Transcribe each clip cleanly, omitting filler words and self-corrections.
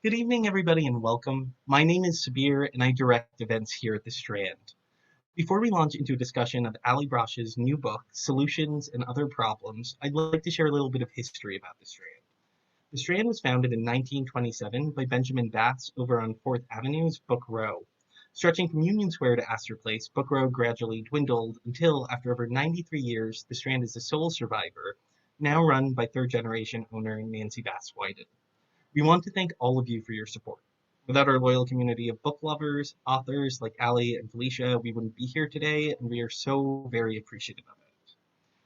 Good evening, everybody, and welcome. My name is Sabir, and I direct events here at the Strand. Before we launch into a discussion of Allie Brosh's new book, Solutions and Other Problems, I'd like to share a little bit of history about the Strand. The Strand was founded in 1927 by Benjamin Batts over on 4th Avenue's Book Row. Stretching from Union Square to Astor Place, Book Row gradually dwindled until, after over 93 years, the Strand is the sole survivor, now run by third-generation owner Nancy Bass-Whited. We want to thank all of you for your support. Without our loyal community of book lovers, authors like Allie and Felicia, we wouldn't be here today, and we are so very appreciative of it.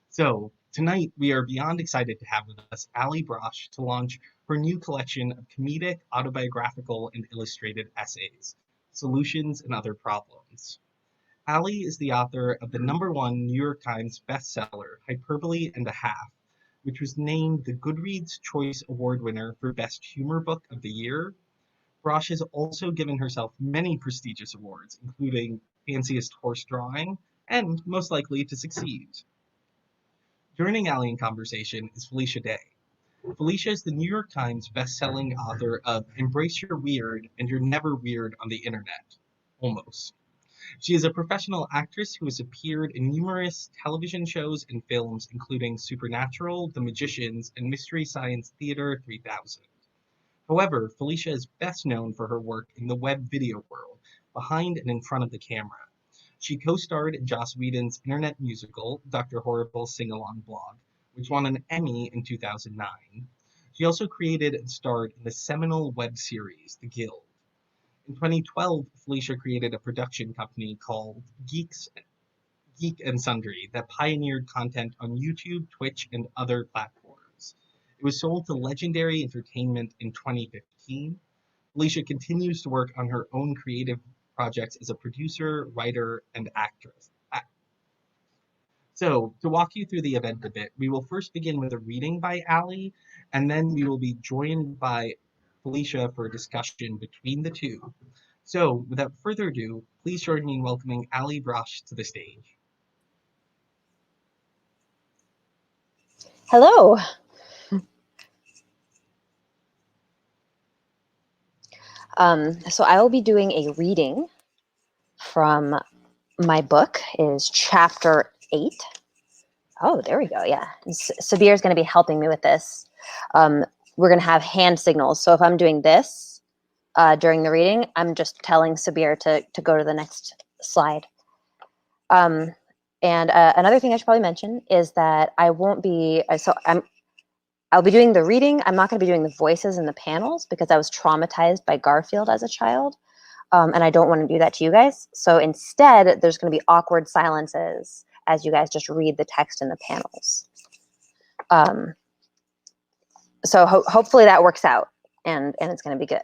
So, tonight we are beyond excited to have with us Allie Brosh to launch her new collection of comedic, autobiographical, and illustrated essays, Solutions and Other Problems. Allie is the author of the #1 New York Times bestseller, Hyperbole and a Half, which was named the Goodreads Choice Award Winner for Best Humor Book of the Year. Brosh has also given herself many prestigious awards, including Fanciest Horse Drawing and Most Likely to Succeed. Joining Allie in conversation is Felicia Day. Felicia is the New York Times best-selling author of Embrace Your Weird and You're Never Weird on the Internet. Almost. She is a professional actress who has appeared in numerous television shows and films, including Supernatural, The Magicians, and Mystery Science Theater 3000. However, Felicia is best known for her work in the web video world, behind and in front of the camera. She co-starred in Joss Whedon's internet musical, Dr. Horrible's Sing-Along Blog, which won an Emmy in 2009. She also created and starred in the seminal web series, The Guild. In 2012, Felicia created a production company called Geek and Sundry that pioneered content on YouTube, Twitch, and other platforms. It was sold to Legendary Entertainment in 2015. Felicia continues to work on her own creative projects as a producer, writer, and actress. So, to walk you through the event a bit, we will first begin with a reading by Allie, and then we will be joined by Felicia for a discussion between the two. So, without further ado, please join me in welcoming Allie Brosh to the stage. Hello. So I will be doing a reading from my book. It is chapter 8. Oh, there we go. Yeah. Sabir is going to be helping me with this. We're going to have hand signals. So if I'm doing this during the reading, I'm just telling Sabir to go to the next slide. And another thing I should probably mention is that I won't be, I'll be doing the reading. I'm not going to be doing the voices in the panels because I was traumatized by Garfield as a child. And I don't want to do that to you guys. So instead, there's going to be awkward silences as you guys just read the text in the panels. So hopefully that works out and it's going to be good.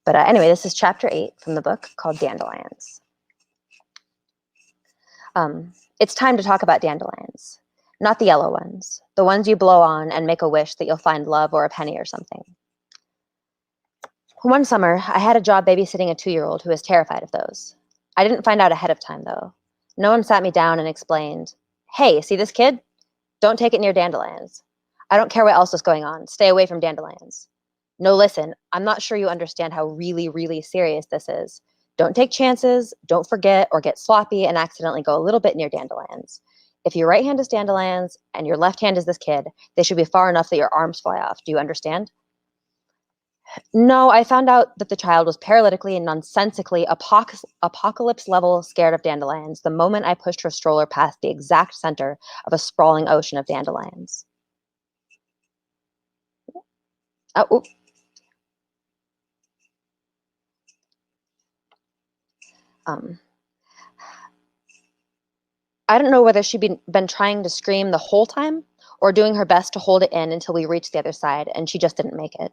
But anyway, this is chapter 8 from the book called Dandelions. It's time to talk about dandelions. Not the yellow ones, the ones you blow on and make a wish that you'll find love or a penny or something. One summer, I had a job babysitting a 2-year-old who was terrified of those. I didn't find out ahead of time, though. No one sat me down and explained, "Hey, see this kid? Don't take it near dandelions. I don't care what else is going on. Stay away from dandelions. No, listen, I'm not sure you understand how really, really serious this is. Don't take chances, don't forget or get sloppy and accidentally go a little bit near dandelions. If your right hand is dandelions and your left hand is this kid, they should be far enough that your arms fly off. Do you understand?" No, I found out that the child was paralytically and nonsensically apocalypse level scared of dandelions the moment I pushed her stroller past the exact center of a sprawling ocean of dandelions. Oh, I don't know whether she'd been trying to scream the whole time or doing her best to hold it in until we reached the other side and she just didn't make it.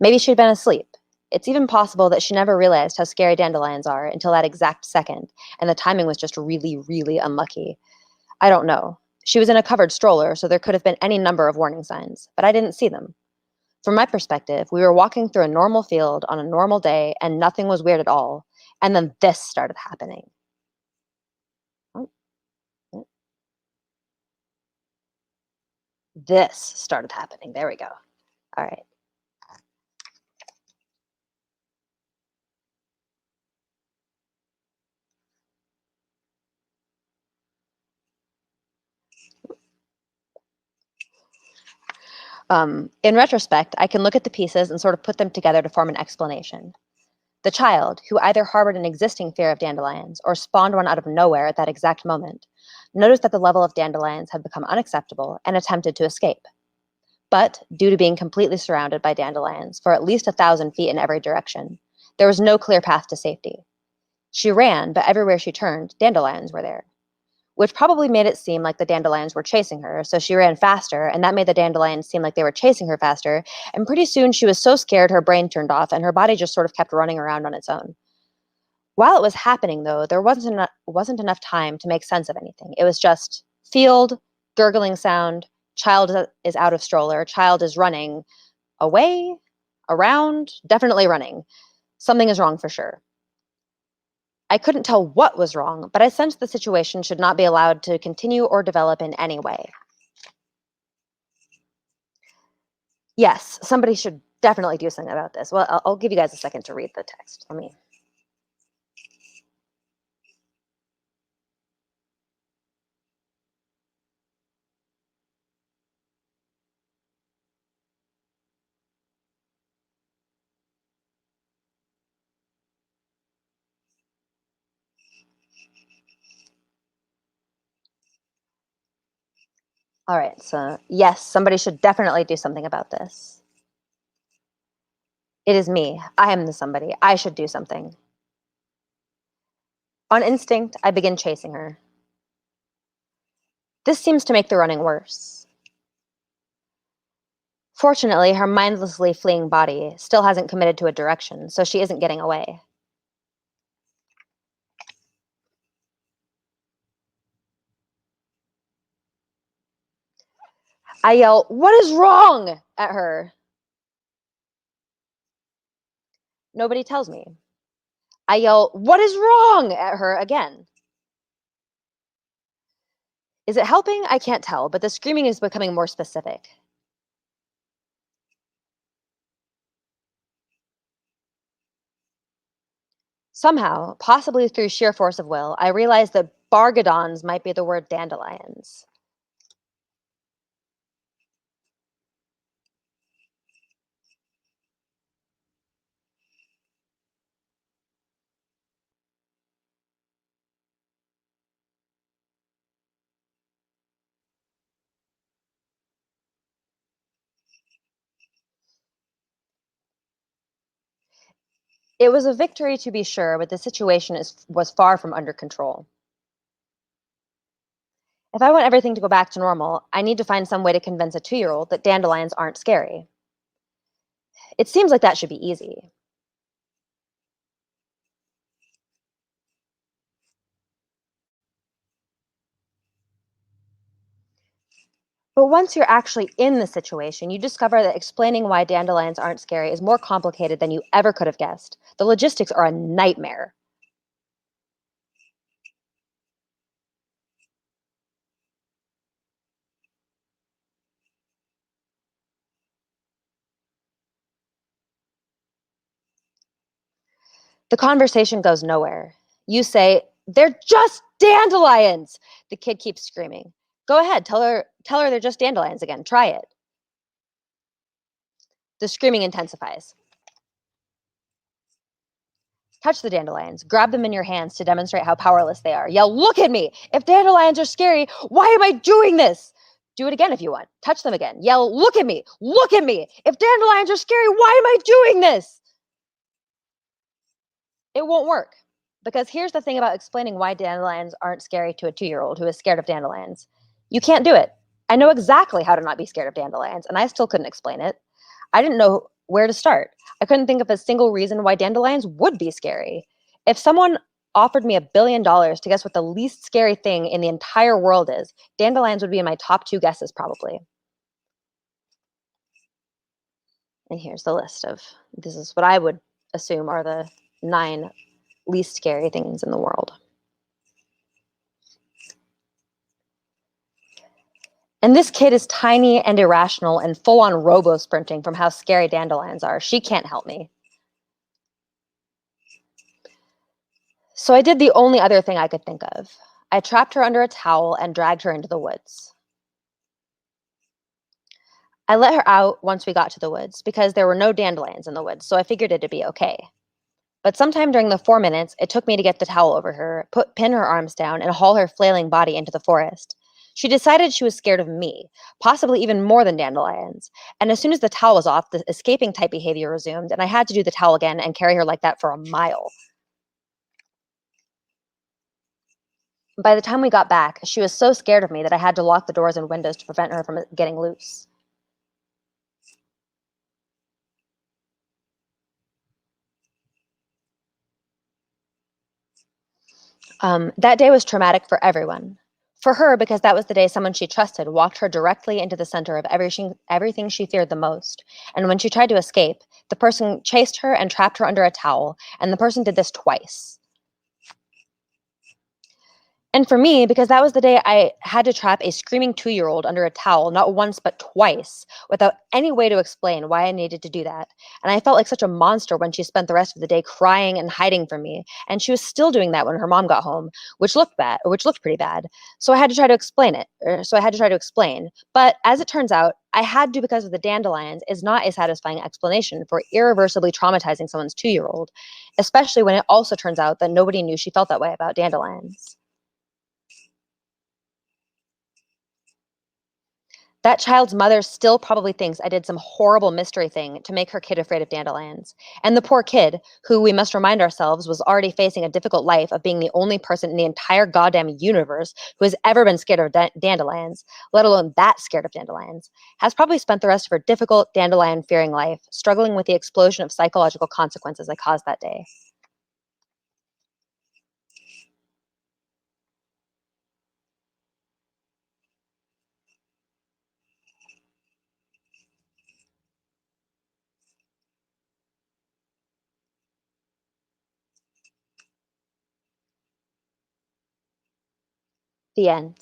Maybe she'd been asleep. It's even possible that she never realized how scary dandelions are until that exact second, and the timing was just really, really unlucky. I don't know. She was in a covered stroller, so there could have been any number of warning signs, but I didn't see them. From my perspective, we were walking through a normal field on a normal day, and nothing was weird at all. And then this started happening. This started happening. There we go. All right. In retrospect, I can look at the pieces and sort of put them together to form an explanation. The child, who either harbored an existing fear of dandelions or spawned one out of nowhere at that exact moment, noticed that the level of dandelions had become unacceptable and attempted to escape. But, due to being completely surrounded by dandelions for at least 1,000 feet in every direction, there was no clear path to safety. She ran, but everywhere she turned, dandelions were there, which probably made it seem like the dandelions were chasing her, so she ran faster, and that made the dandelions seem like they were chasing her faster, and pretty soon she was so scared her brain turned off, and her body just sort of kept running around on its own. While it was happening, though, there wasn't enough time to make sense of anything. It was just field, gurgling sound, child is out of stroller, child is running, away, around, definitely running. Something is wrong for sure. I couldn't tell what was wrong, but I sensed the situation should not be allowed to continue or develop in any way. Yes, somebody should definitely do something about this. Well, I'll give you guys a second to read the text. Let me. All right, so yes, somebody should definitely do something about this. It is me. I am the somebody. I should do something. On instinct, I begin chasing her. This seems to make the running worse. Fortunately, her mindlessly fleeing body still hasn't committed to a direction, so she isn't getting away. I yell, "What is wrong?" at her. Nobody tells me. I yell, "What is wrong?" at her again. Is it helping? I can't tell, but the screaming is becoming more specific. Somehow, possibly through sheer force of will, I realize that bargadons might be the word dandelions. It was a victory to be sure, but the situation was far from under control. If I want everything to go back to normal, I need to find some way to convince a 2-year-old that dandelions aren't scary. It seems like that should be easy. But once you're actually in the situation, you discover that explaining why dandelions aren't scary is more complicated than you ever could have guessed. The logistics are a nightmare. The conversation goes nowhere. You say, "They're just dandelions." The kid keeps screaming. Go ahead, tell her they're just dandelions again. Try it. The screaming intensifies. Touch the dandelions. Grab them in your hands to demonstrate how powerless they are. Yell, "Look at me! If dandelions are scary, why am I doing this?" Do it again if you want. Touch them again. Yell, "Look at me! Look at me! If dandelions are scary, why am I doing this?" It won't work. Because here's the thing about explaining why dandelions aren't scary to a 2-year-old who is scared of dandelions. You can't do it. I know exactly how to not be scared of dandelions, and I still couldn't explain it. I didn't know where to start. I couldn't think of a single reason why dandelions would be scary. If someone offered me $1 billion to guess what the least scary thing in the entire world is, dandelions would be in my top 2 guesses probably. And here's the list of, this is what I would assume are the 9 least scary things in the world. And this kid is tiny and irrational and full on robo sprinting from how scary dandelions are. She can't help me. So I did the only other thing I could think of. I trapped her under a towel and dragged her into the woods. I let her out once we got to the woods because there were no dandelions in the woods, so I figured it'd be okay. But sometime during the 4 minutes it took me to get the towel over her, pin her arms down, and haul her flailing body into the forest, she decided she was scared of me, possibly even more than dandelions. And as soon as the towel was off, the escaping type behavior resumed, and I had to do the towel again and carry her like that for a mile. By the time we got back, she was so scared of me that I had to lock the doors and windows to prevent her from getting loose. That day was traumatic for everyone. For her, because that was the day someone she trusted walked her directly into the center of everything she feared the most. And when she tried to escape, the person chased her and trapped her under a towel, and the person did this twice. And for me, because that was the day I had to trap a screaming 2-year-old under a towel, not once but twice, without any way to explain why I needed to do that. And I felt like such a monster when she spent the rest of the day crying and hiding from me. And she was still doing that when her mom got home, which looked pretty bad. So I had to try to explain. But as it turns out, I had to because of the dandelions is not a satisfying explanation for irreversibly traumatizing someone's 2-year-old, especially when it also turns out that nobody knew she felt that way about dandelions. That child's mother still probably thinks I did some horrible mystery thing to make her kid afraid of dandelions. And the poor kid, who we must remind ourselves was already facing a difficult life of being the only person in the entire goddamn universe who has ever been scared of dandelions, let alone that scared of dandelions, has probably spent the rest of her difficult dandelion-fearing life struggling with the explosion of psychological consequences I caused that day. The end.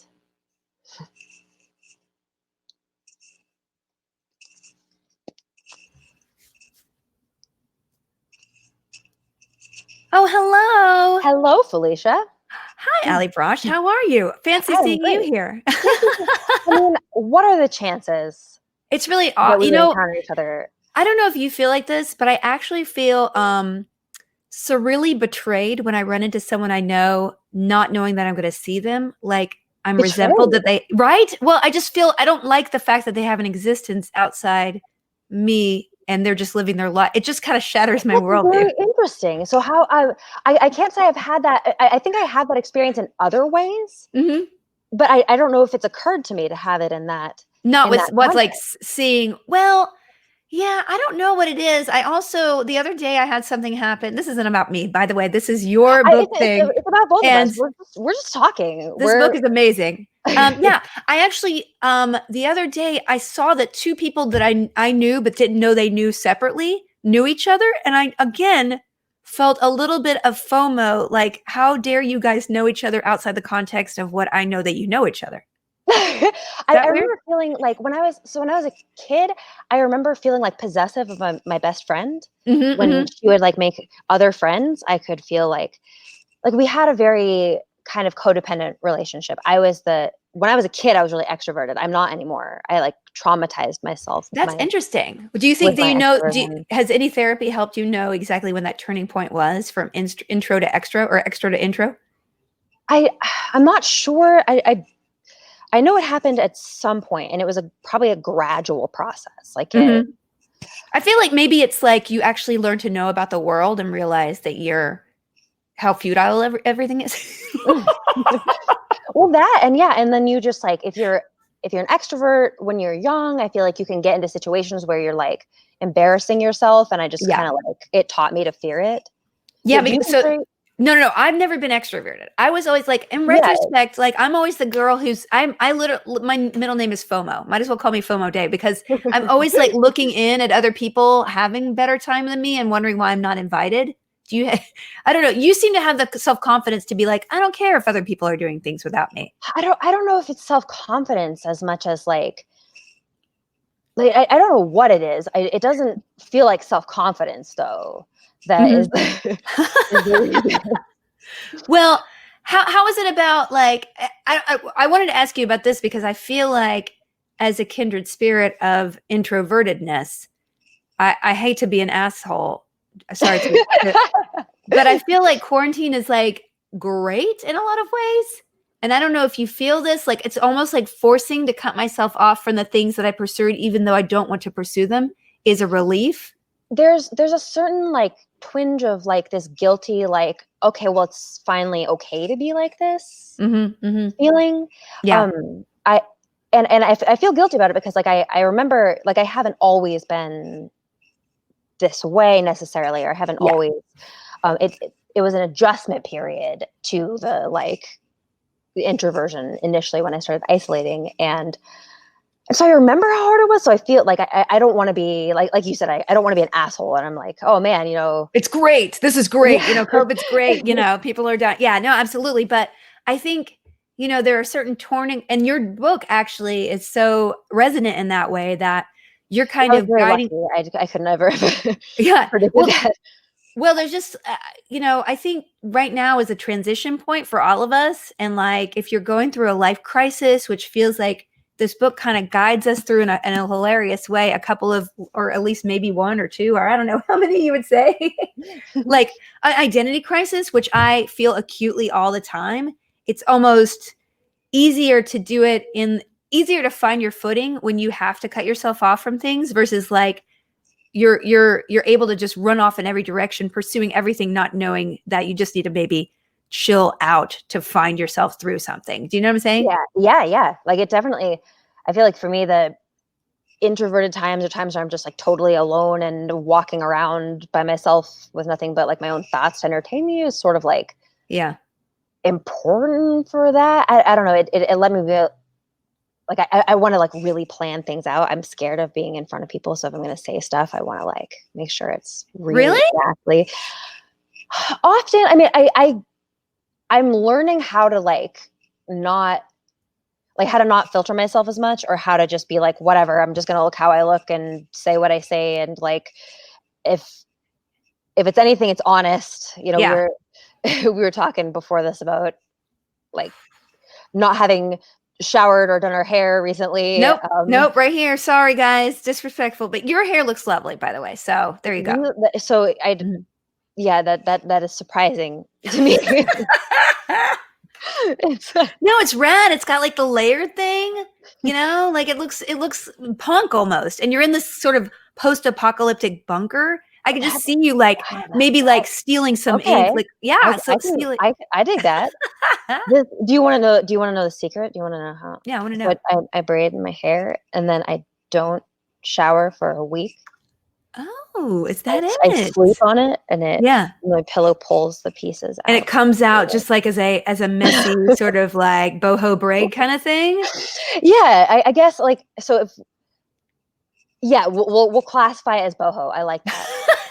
Oh, hello. Hello, Felicia. Hi, Allie Brosh. How are you? Fancy I'm seeing you great. here. I mean, what are the chances It's really that we you would know, encounter each other? I don't know if you feel like this, but I actually feel surreally betrayed when I run into someone I know, not knowing that I'm going to see them. Like I'm resentful that Betrayed. right? Well, I just feel I don't like the fact that they have an existence outside me and they're just living their life. It just kind of shatters my That's worldview. very interesting. So how I can't say I've had that. I think I had that experience in other ways, Mm-hmm. but I don't know if it's occurred to me to have it in that Not in with that what's like context. seeing, well, yeah, I don't know what it is. I also, the other day I had something happen. This isn't about me, by the way. This is your book thing. It's about both of us. And We're just talking. this book is amazing. Yeah, I actually, the other day I saw that two people that I knew but didn't know they knew separately knew each other. And I, again, felt a little bit of FOMO, like, how dare you guys know each other outside the context of what I know that you know each other. I That weird? remember feeling like when I was a kid, I remember feeling like possessive of my best friend. Mm-hmm, When mm-hmm. she would like make other friends, I could feel like we had a very kind of codependent relationship. When I was a kid, I was really extroverted. I'm not anymore. I like traumatized myself That's interesting. Do you think that extroversion. has any therapy helped you know exactly when that turning point was from intro to extra or extra to intro? I'm not sure. I know it happened at some point, and it was probably a gradual process. Like Mm-hmm. I feel like maybe it's like you actually learn to know about the world and realize that how futile everything is. well, that and then you just like if you're an extrovert when you're young, I feel like you can get into situations where you're like embarrassing yourself, and I just kind of like it taught me to fear it. Yeah, Do you so think no, I've never been extroverted. I was always like, in retrospect, like I'm always the girl who's I literally, my middle name is FOMO. Might as well call me FOMO Day because I'm always like looking in at other people having better time than me and wondering why I'm not invited. I don't know. You seem to have the self-confidence to be like, I don't care if other people are doing things without me. I don't know if it's self-confidence as much as like I don't know what it is. It doesn't feel like self-confidence though. That is Well, how is it about like I wanted to ask you about this because I feel like as a kindred spirit of introvertedness, I hate to be an asshole. Sorry but I feel like quarantine is like great in a lot of ways. And I don't know if you feel this, like it's almost like forcing to cut myself off from the things that I pursued, even though I don't want to pursue them, is a relief. There's a certain like twinge of like this guilty, like, okay, well, it's finally okay to be like this feeling. Yeah. I feel guilty about it because like I remember like I haven't always been this way necessarily, or haven't always it was an adjustment period to the introversion initially when I started isolating, and so I remember how hard it was. So I feel like I don't want to be like you said, I don't want to be an asshole, and I'm like, oh man, it's great, this is great, COVID's great, people are dying. Yeah, no, absolutely. But I think there are certain turning, and your book actually is so resonant in that way that you're kind of guiding. I could never yeah predicted that. Well, there's just, I think right now is a transition point for all of us. And like, if you're going through a life crisis, which feels like this book kind of guides us through in a hilarious way, a couple of, or at least maybe one or two, or I don't know how many you would say, like an identity crisis, which I feel acutely all the time. It's almost easier to do it easier to find your footing when you have to cut yourself off from things versus like, you're able to just run off in every direction, pursuing everything, not knowing that you just need to maybe chill out to find yourself through something. Do you know what I'm saying? Yeah. Like it definitely, I feel like for me, the introverted times are times where I'm just like totally alone and walking around by myself with nothing but like my own thoughts to entertain me is sort of like important for that. I don't know. It let me be like, I want to like really plan things out. I'm scared of being in front of people. So if I'm going to say stuff, I want to like make sure it's really exactly. Often, I mean, I'm learning how to like not like how to not filter myself as much, or how to just be like, whatever, I'm just going to look how I look and say what I say. And like, if it's anything, it's honest, we were talking before this about like not having showered or done our hair recently. Nope, right here. Sorry guys, disrespectful, but your hair looks lovely, by the way. So there you go. So that is surprising to me. It's rad. It's got like the layered thing, like it looks punk almost. And you're in this sort of post-apocalyptic bunker. I could just see you like maybe like stealing some ink. Like, I dig that. Do you want to know the secret? Do you want to know how? Yeah, I want to know. I braid my hair and then I don't shower for a week. Oh, is that it? I sleep on it, and my pillow pulls the pieces out. And it comes out just like as a messy sort of like boho braid kind of thing. Yeah, I guess like so. We'll classify it as boho. I like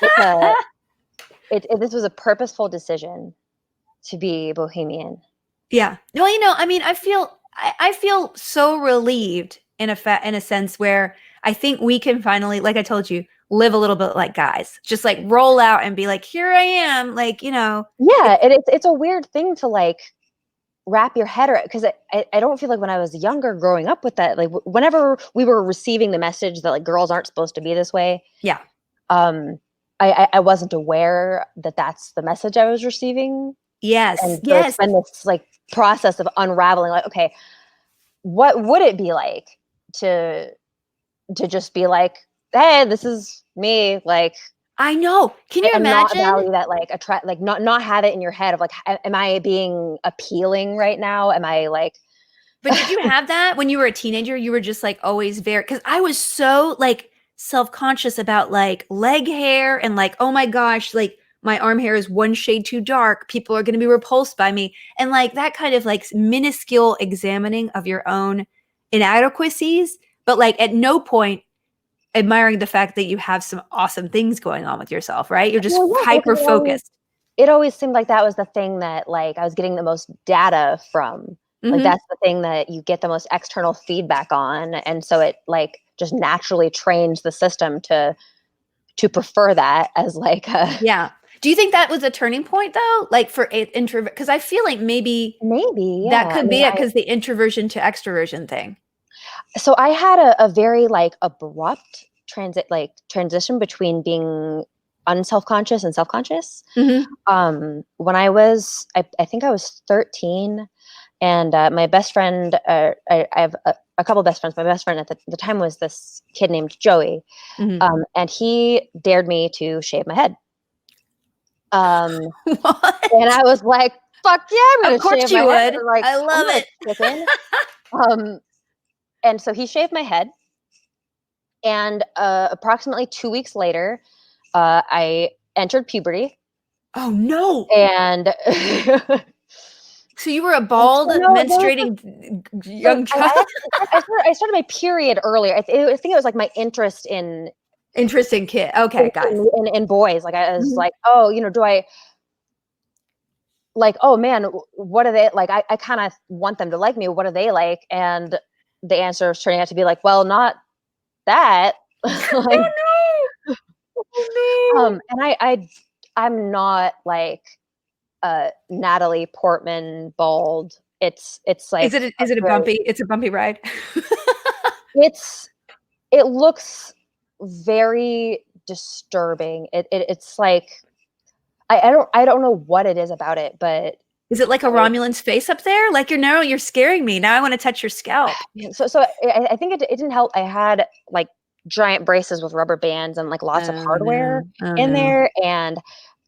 that. This was a purposeful decision to be bohemian. Yeah. Well, I mean, I feel so relieved in a sense where I think we can finally, like I told you, live a little bit like guys, just like roll out and be like, here I am. Like, Yeah. It's a weird thing to like wrap your head around, because I don't feel like when I was younger growing up with that, like whenever we were receiving the message that like girls aren't supposed to be this way. Yeah. I wasn't aware that that's the message I was receiving. Yes. And so it's been this like process of unraveling, like, okay, what would it be like to just be like, hey, this is me, like, I know. Can you imagine? Not value that, like, attract, like, not have it in your head of like, am I being appealing right now? Am I like? But did you have that when you were a teenager? You were just like always very, because I was so like self-conscious about like leg hair and like, oh my gosh, like my arm hair is one shade too dark. People are going to be repulsed by me. And like that kind of like minuscule examining of your own inadequacies, but like at no point admiring the fact that you have some awesome things going on with yourself, right? You're just hyper focused. It always seemed like that was the thing that like I was getting the most data from. Like that's the thing that you get the most external feedback on. And so it like just naturally trains the system to prefer that as like a. Yeah. Do you think that was a turning point though? Like for introvert, because I feel like maybe yeah. that could be it, because the introversion to extroversion thing. So I had a very like abrupt transition between being unself-conscious and self-conscious. When I think I was 13, and my best friend, I have a couple best friends. My best friend at the time was this kid named Joey, and he dared me to shave my head. What? And I was like, "Fuck yeah, I'm gonna Of course shave you my head!" would. Like, I love it. And so he shaved my head, and approximately 2 weeks later, I entered puberty, Oh no. and So you were a bald, no, menstruating young child? I started my period earlier. I think it was like my interest in Interesting kid. Okay, got it. in boys. Like I was like, oh, do I like? Oh man, what are they like? I kind of want them to like me. What are they like? And the answer is turning out to be like, well, not that. Like, Oh no. Oh no. And I'm not like Natalie Portman bald. It's like Is it a bumpy? It's a bumpy ride. It looks very disturbing. It's like I don't know what it is about it, but Is it like a Romulan's face up there? Like you're scaring me. Now I want to touch your scalp. So I think it didn't help. I had like giant braces with rubber bands and like lots of hardware in there, and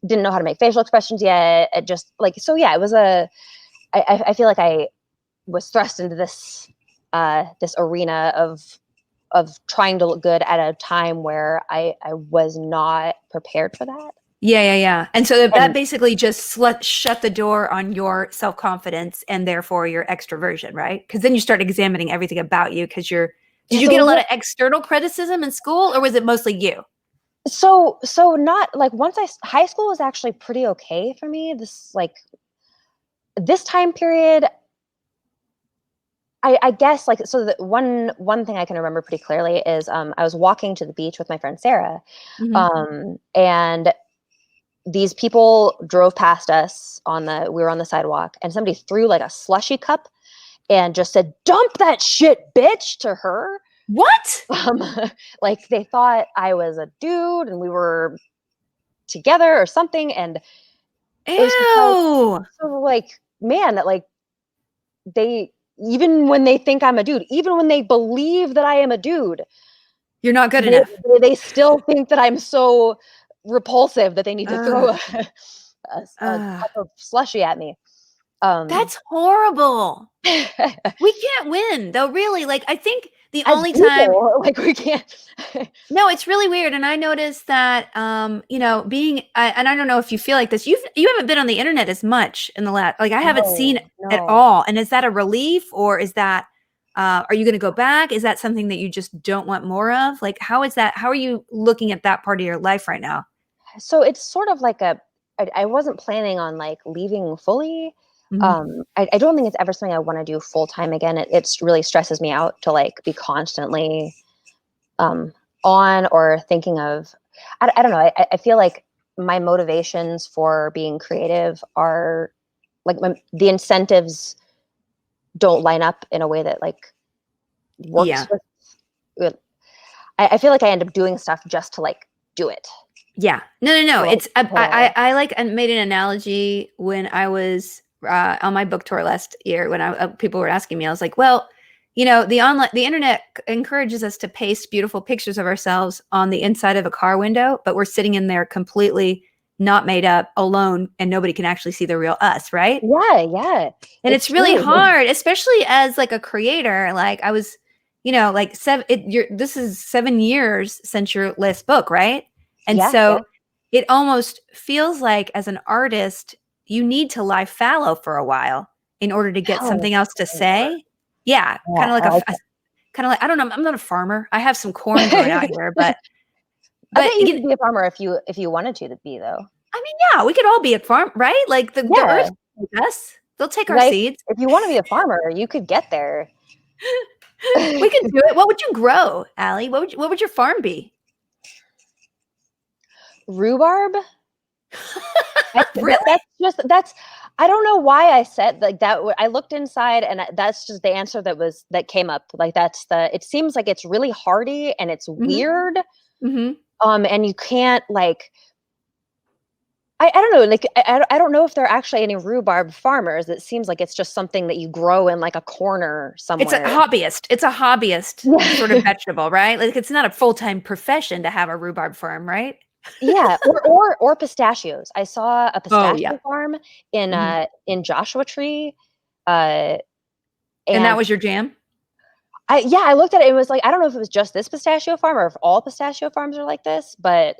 didn't know how to make facial expressions yet. It just like, so yeah, it was I feel like I was thrust into this this arena of trying to look good at a time where I was not prepared for that. Yeah. And so that basically just shut the door on your self-confidence and therefore your extroversion, right? Because then you start examining everything about you because did you get a lot of external criticism in school, or was it mostly you? So not like high school was actually pretty okay for me. This time period, I guess like, so the one thing I can remember pretty clearly is I was walking to the beach with my friend Sarah, and these people drove past us we were on the sidewalk, and somebody threw like a slushy cup and just said, "Dump that shit, bitch," to her. What? Like they thought I was a dude and we were together or something. And ew. It was so like, man, that like even when they think I'm a dude, even when they believe that I am a dude, you're not good enough. They still think that I'm so repulsive that they need to throw a cup of slushy at me. That's horrible. We can't win though, really. Like I think the only time like we can't. No, it's really weird. And I noticed that and I don't know if you feel like this, you haven't been on the internet as much in the last, like I haven't seen it at all. And is that a relief, or is that are you going to go back? Is that something that you just don't want more of? Like how are you looking at that part of your life right now? So it's sort of like I wasn't planning on like leaving fully. I don't think it's ever something I want to do full time again. It really stresses me out to like be constantly on or thinking of, I don't know. I feel like my motivations for being creative are like the incentives don't line up in a way that like works with. I feel like I end up doing stuff just to like do it. Yeah. No. It's I like made an analogy when I was on my book tour last year when people were asking me. I was like, well, the internet encourages us to paste beautiful pictures of ourselves on the inside of a car window, but we're sitting in there completely not made up, alone, and nobody can actually see the real us, right? Yeah. And it's really hard, especially as like a creator. Like I was, like this is 7 years since your last book, right? And it almost feels like as an artist, you need to lie fallow for a while in order to get something else to say. Yeah, kind of like I don't know. I'm not a farmer. I have some corn growing out here, but I bet you could be a farmer if you wanted to be, though. I mean, yeah, we could all be a farm, right? Like the earth takes us. They'll take our seeds. If you want to be a farmer, you could get there. We can do it. What would you grow, Allie? What would your farm be? Rhubarb. Really? I don't know why I said like that. I looked inside, and that's just the answer that came up. Like it seems like it's really hardy and it's weird. Mm-hmm. And you can't like, I don't know, like I don't know if there are actually any rhubarb farmers. It seems like it's just something that you grow in like a corner somewhere. It's a hobbyist. It's a hobbyist sort of vegetable, right? Like it's not a full-time profession to have a rhbarb farm, right? Yeah, or pistachios. I saw a pistachio farm in Joshua Tree, and that was your jam? I looked at it. It was like, I don't know if it was just this pistachio farm or if all pistachio farms are like this, but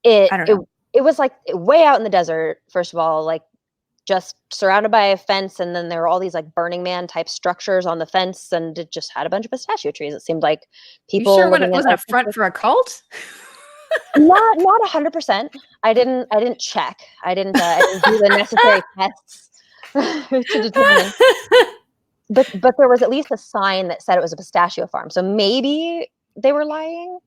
I don't know. It was like way out in the desert. First of all, like just surrounded by a fence, and then there were all these like Burning Man type structures on the fence, and it just had a bunch of pistachio trees. It seemed like people. You sure it wasn't a front for a cult? Not 100%. I didn't check. I didn't do the necessary tests to determine. But there was at least a sign that said it was a pistachio farm. So maybe they were lying.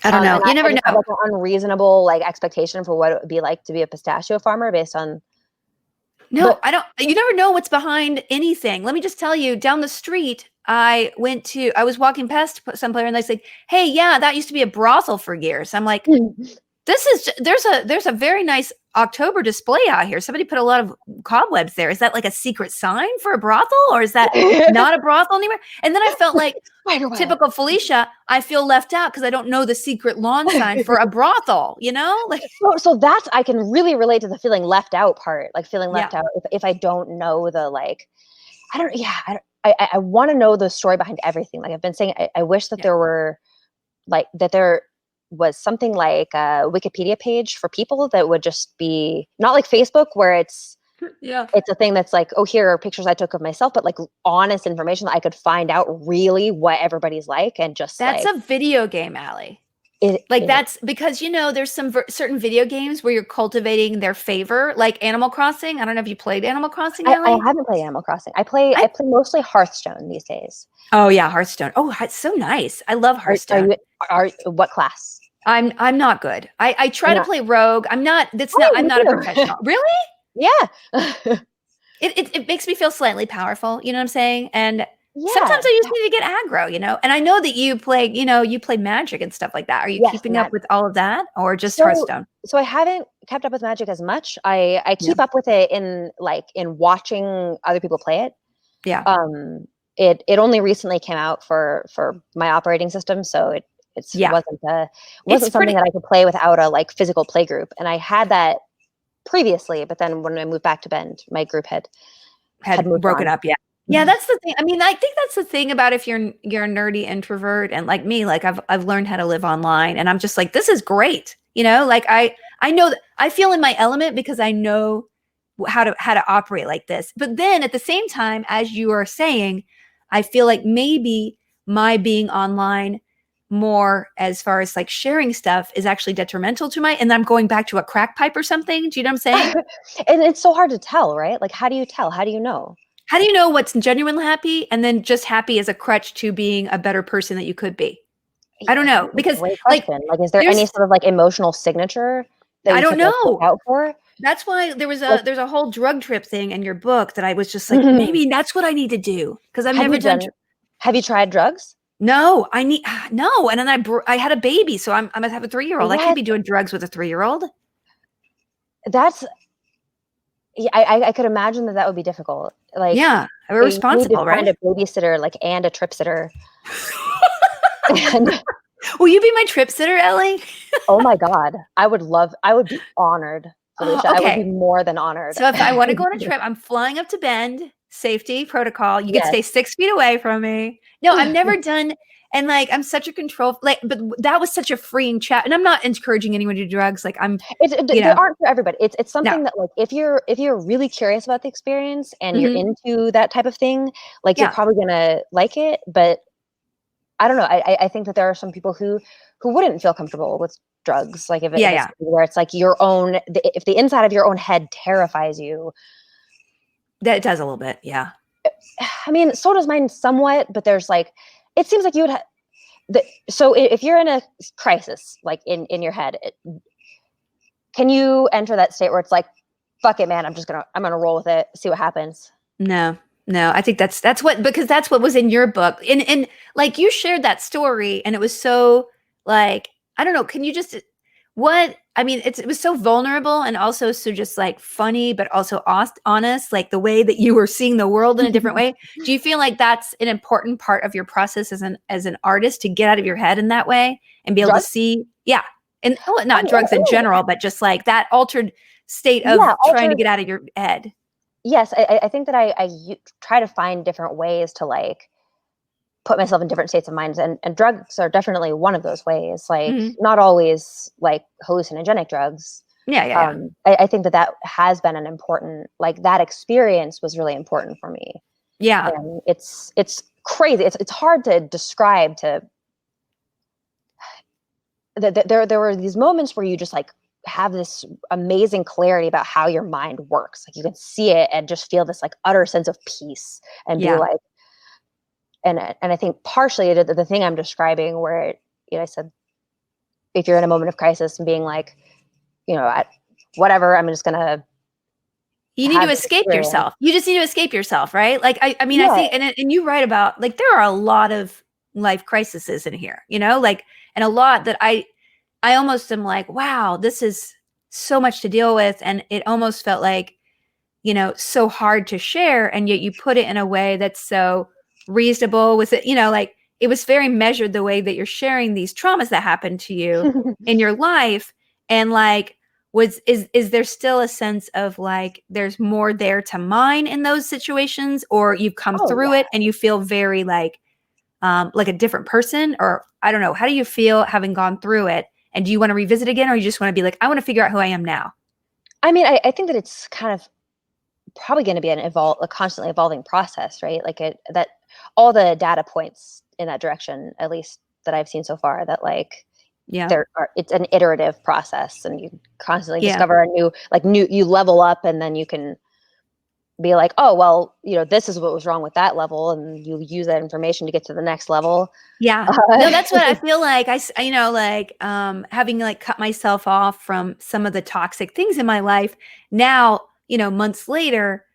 I don't know. You never know. Like an unreasonable like expectation for what it would be like to be a pistachio farmer based on. No, I don't. You never know what's behind anything. Let me just tell you, down the street, I was walking past some player and they said, "Hey, yeah, that used to be a brothel for years." I'm like, there's a very nice October display out here. Somebody put a lot of cobwebs there. Is that like a secret sign for a brothel, or is that not a brothel anymore? And then I felt like typical Felicia. I feel left out because I don't know the secret lawn sign for a brothel. You know, like so that's I can really relate to the feeling left out part. Like feeling left out if I don't know the like. I don't. Yeah, I want to know the story behind everything. Like I've been saying, I wish that there were like that there was something like a Wikipedia page for people that would just be not like Facebook where it's a thing that's like, oh, here are pictures I took of myself, but like honest information that I could find out really what everybody's like and just that's like, a video game, Allie. That's because, there's some certain video games where you're cultivating their favor, like Animal Crossing. I don't know if you played Animal Crossing, Allie? I haven't played Animal Crossing. I play mostly Hearthstone these days. Oh yeah, Hearthstone. Oh, it's so nice. I love Hearthstone. What class? I'm not good. I try to play rogue. I'm not a professional. Really? Yeah. It makes me feel slightly powerful. You know what I'm saying? And sometimes I just need to get aggro, and I know that you play Magic and stuff like that. Are you keeping up with all of that or just Hearthstone? So I haven't kept up with Magic as much. I keep up with it in watching other people play it. Yeah. It only recently came out for my operating system, so it wasn't something that I could play without a like physical play group. And I had that previously, but then when I moved back to Bend, my group had broken up. Yeah. Yeah, that's the thing. I mean, I think that's the thing about if you're a nerdy introvert and like me, like I've learned how to live online, and I'm just like, this is great. Like I know that I feel in my element because I know how to operate like this. But then at the same time, as you are saying, I feel like maybe my being online more as far as like sharing stuff is actually detrimental to and I'm going back to a crack pipe or something. Do you know what I'm saying? And it's so hard to tell, right? Like, how do you tell? How do you know? How do you know what's genuinely happy and then just happy as a crutch to being a better person that you could be? I don't know, because like is there any sort of like emotional signature that I don't know look out for? That's why there's a whole drug trip thing in your book that I was just like, maybe that's what I need to do because I've never done. Have you tried drugs? No, and then I had a baby, so I'm gonna have a 3-year-old. I can't be doing drugs with a 3-year-old. That's I could imagine that would be difficult. Like, yeah, we're responsible, right? Find a babysitter, like, and a trip sitter. Will you be my trip sitter, Ellie? Oh my God, I would be honored, Felicia. Okay. I would be more than honored. So if I want to go on a trip, I'm flying up to Bend. Safety protocol. You can stay 6 feet away from me. No, I've never done, and like I'm such a control. Like, but that was such a freeing chat. And I'm not encouraging anyone to do drugs. Like they aren't for everybody. It's something that like if you're really curious about the experience and you're into that type of thing, like you're probably gonna like it. But I don't know. I think that there are some people who wouldn't feel comfortable with drugs. Like if it's where it's like if the inside of your own head terrifies you. That it does a little bit, yeah. I mean, so does mine somewhat, but there's like, it seems like you would so if you're in a crisis, like in your head, can you enter that state where it's like, fuck it, man. I'm gonna roll with it. See what happens. No, I think that's because that's what was in your book. And like you shared that story and it was so like, I don't know, can you just, it was so vulnerable and also so just like funny, but also honest, like the way that you were seeing the world in a different way. Do you feel like that's an important part of your process as an artist to get out of your head in that way and be able to see? Yeah. And not drugs in general, but just like that altered state of trying to get out of your head. Yes, I think that I try to find different ways to like put myself in different states of mind, and drugs are definitely one of those ways. Like not always like hallucinogenic drugs. Yeah. I think that has been an important, like that experience was really important for me. Yeah, and it's crazy. It's hard to describe. There were these moments where you just like have this amazing clarity about how your mind works. Like you can see it and just feel this like utter sense of peace and be like, and I think partially the thing I'm describing where, I said, if you're in a moment of crisis and being like, whatever, I'm just going to. You need to escape yourself. You just need to escape yourself, right? Like, I mean, I think, and you write about, like, there are a lot of life crises in here, like, and a lot that I almost am like, wow, this is so much to deal with. And it almost felt like, so hard to share. And yet you put it in a way that's so reasonable with it, like it was very measured the way that you're sharing these traumas that happened to you in your life. And like, is there still a sense of like, there's more there to mine in those situations, or you've come through it and you feel very like a different person, or I don't know, how do you feel having gone through it? And do you want to revisit again, or you just want to be like, I want to figure out who I am now? I mean, I think that it's kind of probably going to be a constantly evolving process, right? Like that all the data points in that direction, at least that I've seen so far, that like, it's an iterative process, and you constantly discover you level up, and then you can be like, oh, well, this is what was wrong with that level, and you use that information to get to the next level. Yeah. No, that's what I feel like. Having like cut myself off from some of the toxic things in my life now, months later,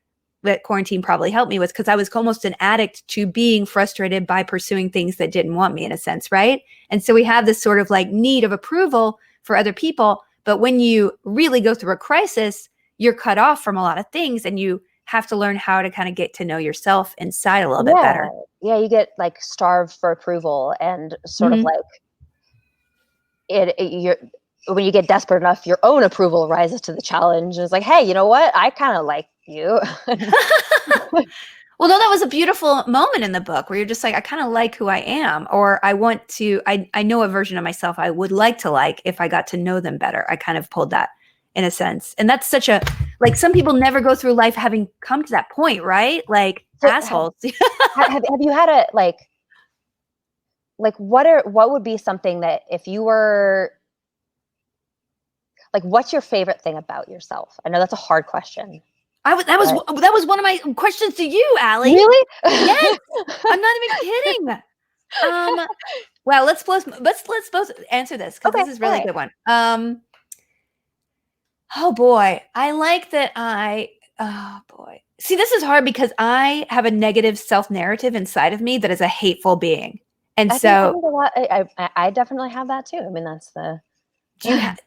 that quarantine probably helped me with, because I was almost an addict to being frustrated by pursuing things that didn't want me, in a sense, right? And so we have this sort of like need of approval for other people. But when you really go through a crisis, you're cut off from a lot of things, and you have to learn how to kind of get to know yourself inside a little bit better. Yeah, you get like starved for approval, and sort of like when you get desperate enough, your own approval rises to the challenge. And it's like, hey, you know what? I kind of like you. Well, no, that was a beautiful moment in the book where you're just like, I kind of like who I am, or I want to, I know a version of myself I would like to like if I got to know them better. I kind of pulled that in a sense. And that's such a, like, some people never go through life having come to that point, right? Like, so assholes. have you had a, like what would be something that if you were, like, what's your favorite thing about yourself? I know that's a hard question. That was one of my questions to you, Allie. Really? Yes. I'm not even kidding. Well, let's both answer this, because this is really a good one. Oh boy, I like that. Oh boy, see, this is hard because I have a negative self-narrative inside of me that is a hateful being, and I definitely have that too. I mean, that's the. You have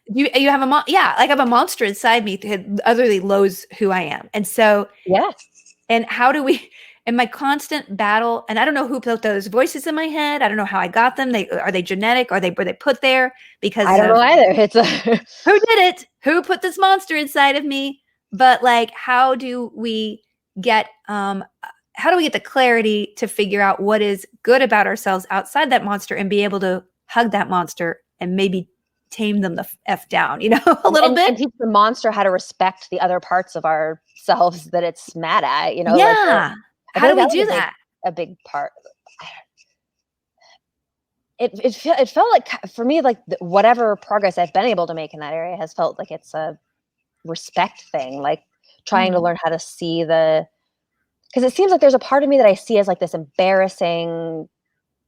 a I have a monster inside me that utterly loathes who I am. And so, yes. And how do we, and my constant battle, and I don't know who put those voices in my head. I don't know how I got them. Are they genetic? Were they put there? Because I don't know either. Who did it? Who put this monster inside of me? But like, how do we get the clarity to figure out what is good about ourselves outside that monster, and be able to hug that monster and maybe tame them the F down, a little bit. And teach the monster how to respect the other parts of ourselves that it's mad at, Yeah. How do we do that? A big part. It felt like, for me, like whatever progress I've been able to make in that area has felt like it's a respect thing, like trying to learn how to see because it seems like there's a part of me that I see as like this embarrassing.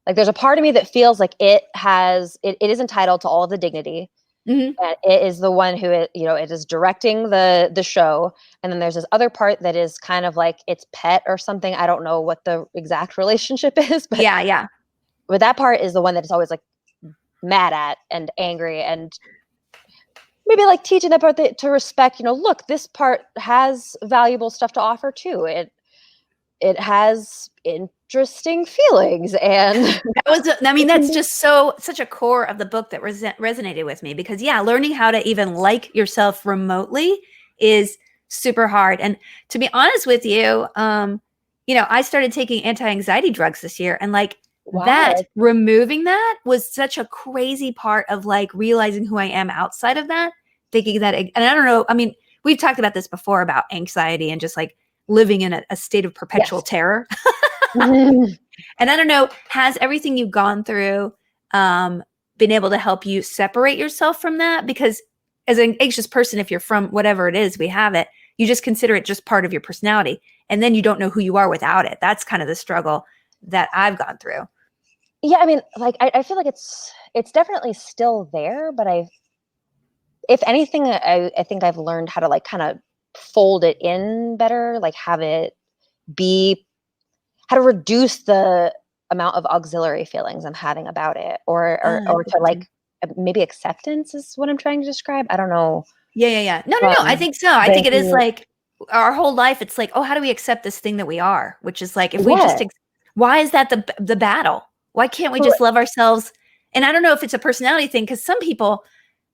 Like there's a part of me that feels like it is entitled to all of the dignity, Mhm. And it is the one who, it is directing the show. And then there's this other part that is kind of like its pet or something. I don't know what the exact relationship is, but Yeah. that part is the one that is always like mad at and angry, and maybe like teaching that part to respect, look, this part has valuable stuff to offer too. It has interesting feelings, and That's just such a core of the book that resonated with me, because learning how to even like yourself remotely is super hard. And to be honest with you, I started taking anti-anxiety drugs this year, and like wow. removing that was such a crazy part of like realizing who I am outside of that, thinking that, and I don't know, we've talked about this before about anxiety and just like living in a state of perpetual terror. And I don't know, has everything you've gone through been able to help you separate yourself from that? Because as an anxious person, if you're from whatever it is, we have it, you just consider it just part of your personality. And then you don't know who you are without it. That's kind of the struggle that I've gone through. Yeah, I feel like it's definitely still there, but if anything, I think I've learned how to like kind of fold it in better, like have it be, how to reduce the amount of auxiliary feelings I'm having about it, or to like, maybe acceptance is what I'm trying to describe. I don't know. Yeah. No. I think so. I think it is like our whole life. It's like, oh, how do we accept this thing that we are? Which is like, if we just, why is that the battle? Why can't we just love ourselves? And I don't know if it's a personality thing, because some people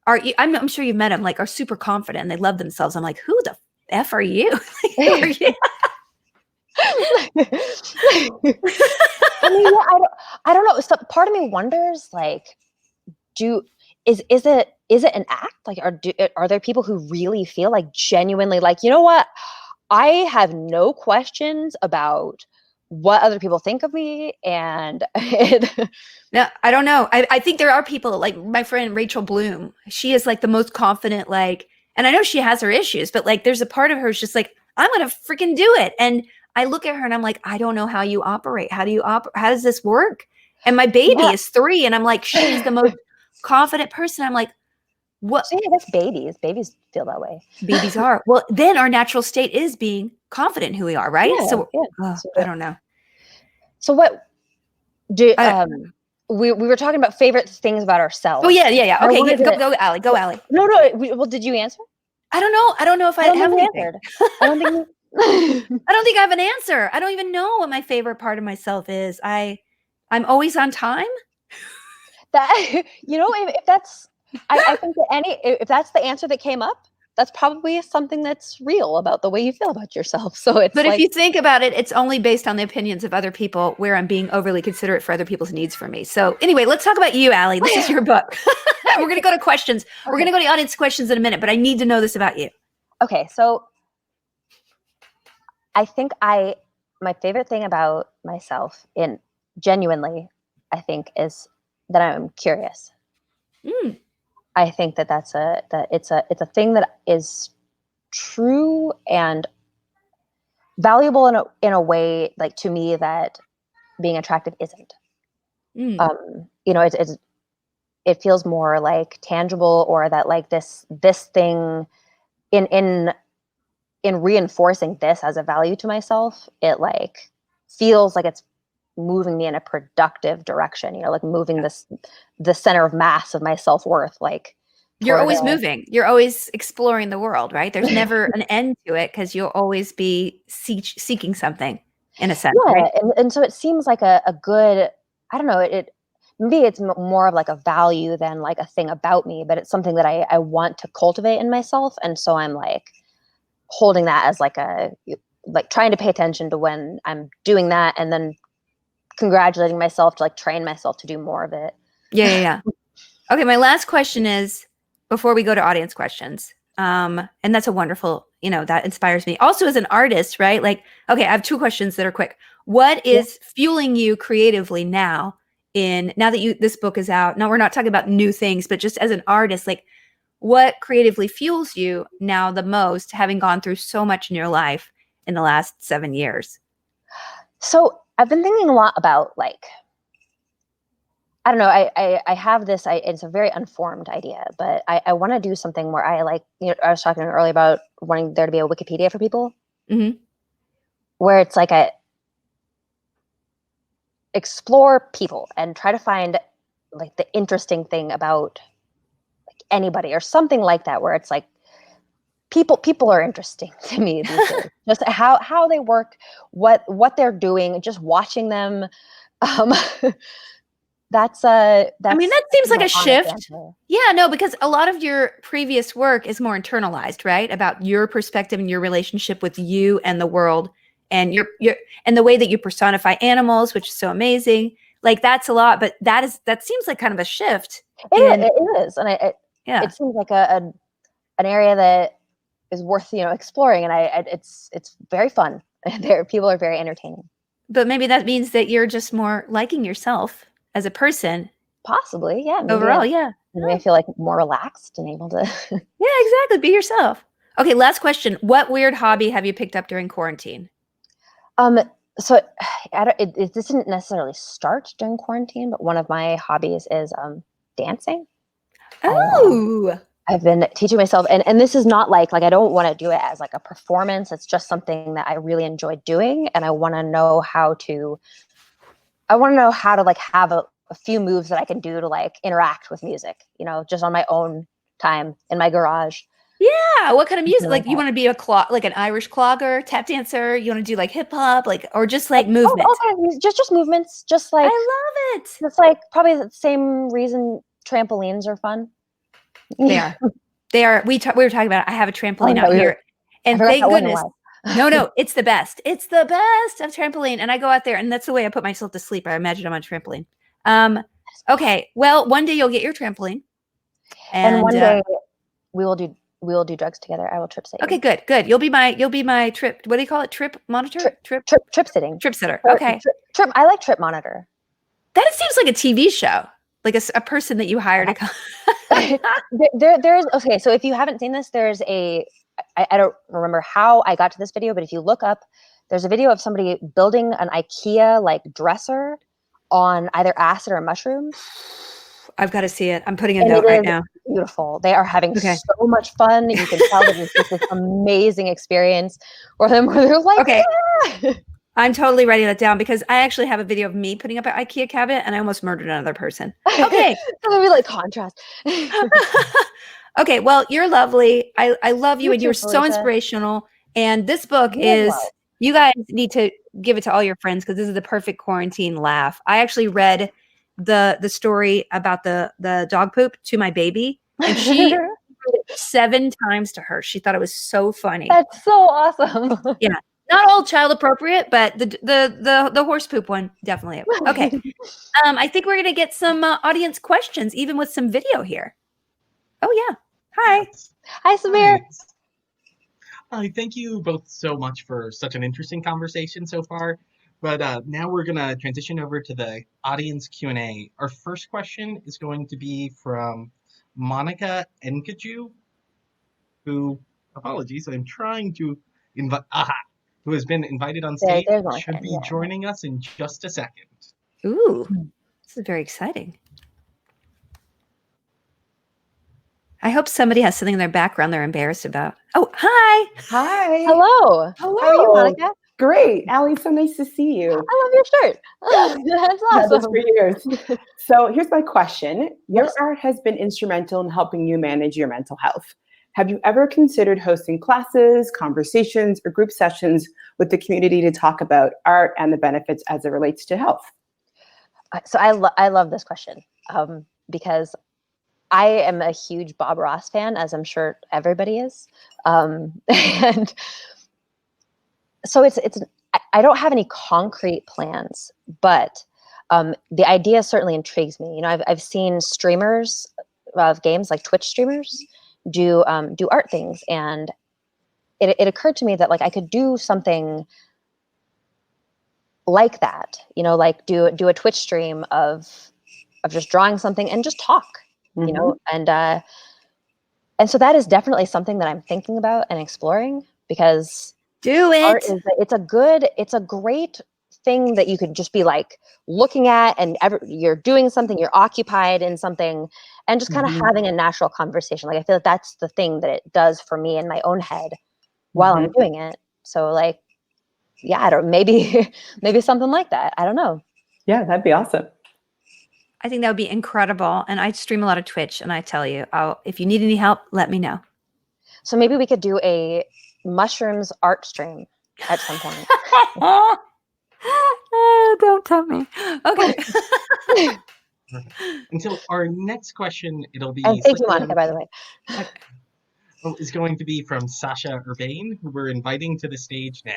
are, I'm sure you've met them, like are super confident and they love themselves. I'm like, who the F are you? Who are you? I don't know. So part of me wonders, like, is it an act? Like, are there people who really feel like genuinely like, you know what? I have no questions about what other people think of me, and no, I don't know. I think there are people like my friend Rachel Bloom. She is like the most confident, like, and I know she has her issues, but like there's a part of her who's just like, I'm gonna freaking do it. And I look at her and I'm like, I don't know how you operate. How does this work? And my baby is 3, and I'm like, she's the most confident person. I'm like, what? See, I guess babies feel that way. Babies are. Well, then our natural state is being confident in who we are, right? I don't know. So what do we were talking about favorite things about ourselves. Oh yeah. Okay, go Allie. Go Allie. No. Well, did you answer? I don't know if I have anything. I don't think I don't think I have an answer. I don't even know what my favorite part of myself is. I'm always on time. That if that's, I think that if that's the answer that came up, that's probably something that's real about the way you feel about yourself. So it's. But if you think about it, it's only based on the opinions of other people, where I'm being overly considerate for other people's needs for me. So anyway, let's talk about you, Allie. This is your book. We're going to go to questions. Okay. We're going to go to audience questions in a minute, but I need to know this about you. Okay, so I think my favorite thing about myself, in genuinely, I think, is that I'm curious. I think that it's a thing that is true and valuable in a way, like, to me, that being attractive isn't. It feels more like tangible, or that like this thing in reinforcing this as a value to myself, it like feels like it's moving me in a productive direction, like moving the center of mass of my self-worth. Like, you're always moving, you're always exploring the world, right? There's never an end to it, because you'll always be seeking something, in a sense. Yeah, right? and so it seems like a good, I don't know, maybe it's more of like a value than like a thing about me, but it's something that I want to cultivate in myself. And so I'm like holding that as like trying to pay attention to when I'm doing that, and then congratulating myself to like train myself to do more of it. Yeah. Okay, my last question is, before we go to audience questions, and that's a wonderful, that inspires me. Also, as an artist, right? Like, okay, I have 2 questions that are quick. What is fueling you creatively now that this book is out? Now, we're not talking about new things, but just as an artist, like, what creatively fuels you now the most, having gone through so much in your life in the last 7 years? So I've been thinking a lot about, like, I don't know. I have this. It's a very unformed idea, but I want to do something where I like. I was talking earlier about wanting there to be a Wikipedia for people, where it's like a explore people and try to find like the interesting thing about like anybody or something like that, where it's like people are interesting to me these days. Just how they work, what they're doing, just watching them. That's I mean, that seems like a shift. answer. Yeah, no, because a lot of your previous work is more internalized, right? About your perspective and your relationship with you and the world, and your and the way that you personify animals, which is so amazing. Like that's a lot, but that seems like kind of a shift. It is, and it seems like an area that is worth exploring, and it's very fun. People are very entertaining. But maybe that means that you're just more liking yourself as a person. Possibly, yeah. Overall, yeah. Maybe I feel like more relaxed and able to. Yeah, exactly. Be yourself. Okay, last question. What weird hobby have you picked up during quarantine? So it didn't necessarily start during quarantine, but one of my hobbies is dancing. Oh. I've been teaching myself, and this is not like I don't want to do it as like a performance. It's just something that I really enjoy doing, and I want to know how to like have a few moves that I can do to like interact with music, just on my own time in my garage. Yeah. What kind of music? Like you want to be like an Irish clogger, tap dancer? You want to do like hip hop, or just like movement? Just movements. Just like I love it. It's like probably the same reason trampolines are fun. They are. They are. We were talking about. I have a trampoline out here, and thank goodness. No, it's the best. It's the best of trampoline, and I go out there, and that's the way I put myself to sleep. I imagine I'm on a trampoline. Okay. Well, one day you'll get your trampoline, and one day we will do drugs together. I will trip sit. Okay, good. You'll be my trip. What do you call it? Trip monitor? Trip sitting. Trip sitter. Okay. Trip. I like trip monitor. That seems like a TV show, like a person that you hire to come. There's okay. So if you haven't seen this, there's I don't remember how I got to this video, but if you look up, there's a video of somebody building an IKEA like dresser on either acid or mushrooms. I've got to see it. I'm putting a note right now. Beautiful. They are having so much fun. You can tell that it's just this amazing experience for them where they're like, okay. Yeah! I'm totally writing that down because I actually have a video of me putting up an IKEA cabinet and I almost murdered another person. Okay. That would be like contrast. Okay. Well, you're lovely. I love you and you're so inspirational. And this book you guys need to give it to all your friends because this is the perfect quarantine laugh. I actually read the story about the dog poop to my baby and she read it 7 times to her. She thought it was so funny. That's so awesome. Yeah. Not all child appropriate, but the horse poop one definitely. Okay. I think we're going to get some audience questions, even with some video here. Oh yeah. Hi. Hi, Samir. Hi. Thank you both so much for such an interesting conversation so far. But now we're going to transition over to the audience Q&A. Our first question is going to be from Monica Enkaju, who, apologies, I'm trying to invite, who has been invited on stage, should be joining us in just a second. Ooh, this is very exciting. I hope somebody has something in their background they're embarrassed about. Oh, hi. Hi. Hello. Hello. How are you, Monica? Great. Allie, so nice to see you. I love your shirt. That's awesome. That's for years. So here's my question. Your art has been instrumental in helping you manage your mental health. Have you ever considered hosting classes, conversations, or group sessions with the community to talk about art and the benefits as it relates to health? So I love this question because I am a huge Bob Ross fan, as I'm sure everybody is. And so I don't have any concrete plans, but the idea certainly intrigues me. I've seen streamers of games, like Twitch streamers, do art things, and it occurred to me that like I could do something like that, like do a Twitch stream of just drawing something and just talk, and so that is definitely something that I'm thinking about and exploring because do it. Art it's a great thing that you could just be like looking at, and you're doing something, you're occupied in something, and just kind of having a natural conversation. Like I feel like that's the thing that it does for me in my own head while I'm doing it. So like, yeah, I don't, maybe something like that. I don't know. Yeah, that'd be awesome. I think that would be incredible. And I stream a lot of Twitch, and I tell you, if you need any help, let me know. So maybe we could do a mushrooms art stream at some point. Don't tell me. Okay. And so our next question, it'll be And thank you, Monica, by the way. is going to be from Sasha Urbane, who we're inviting to the stage now.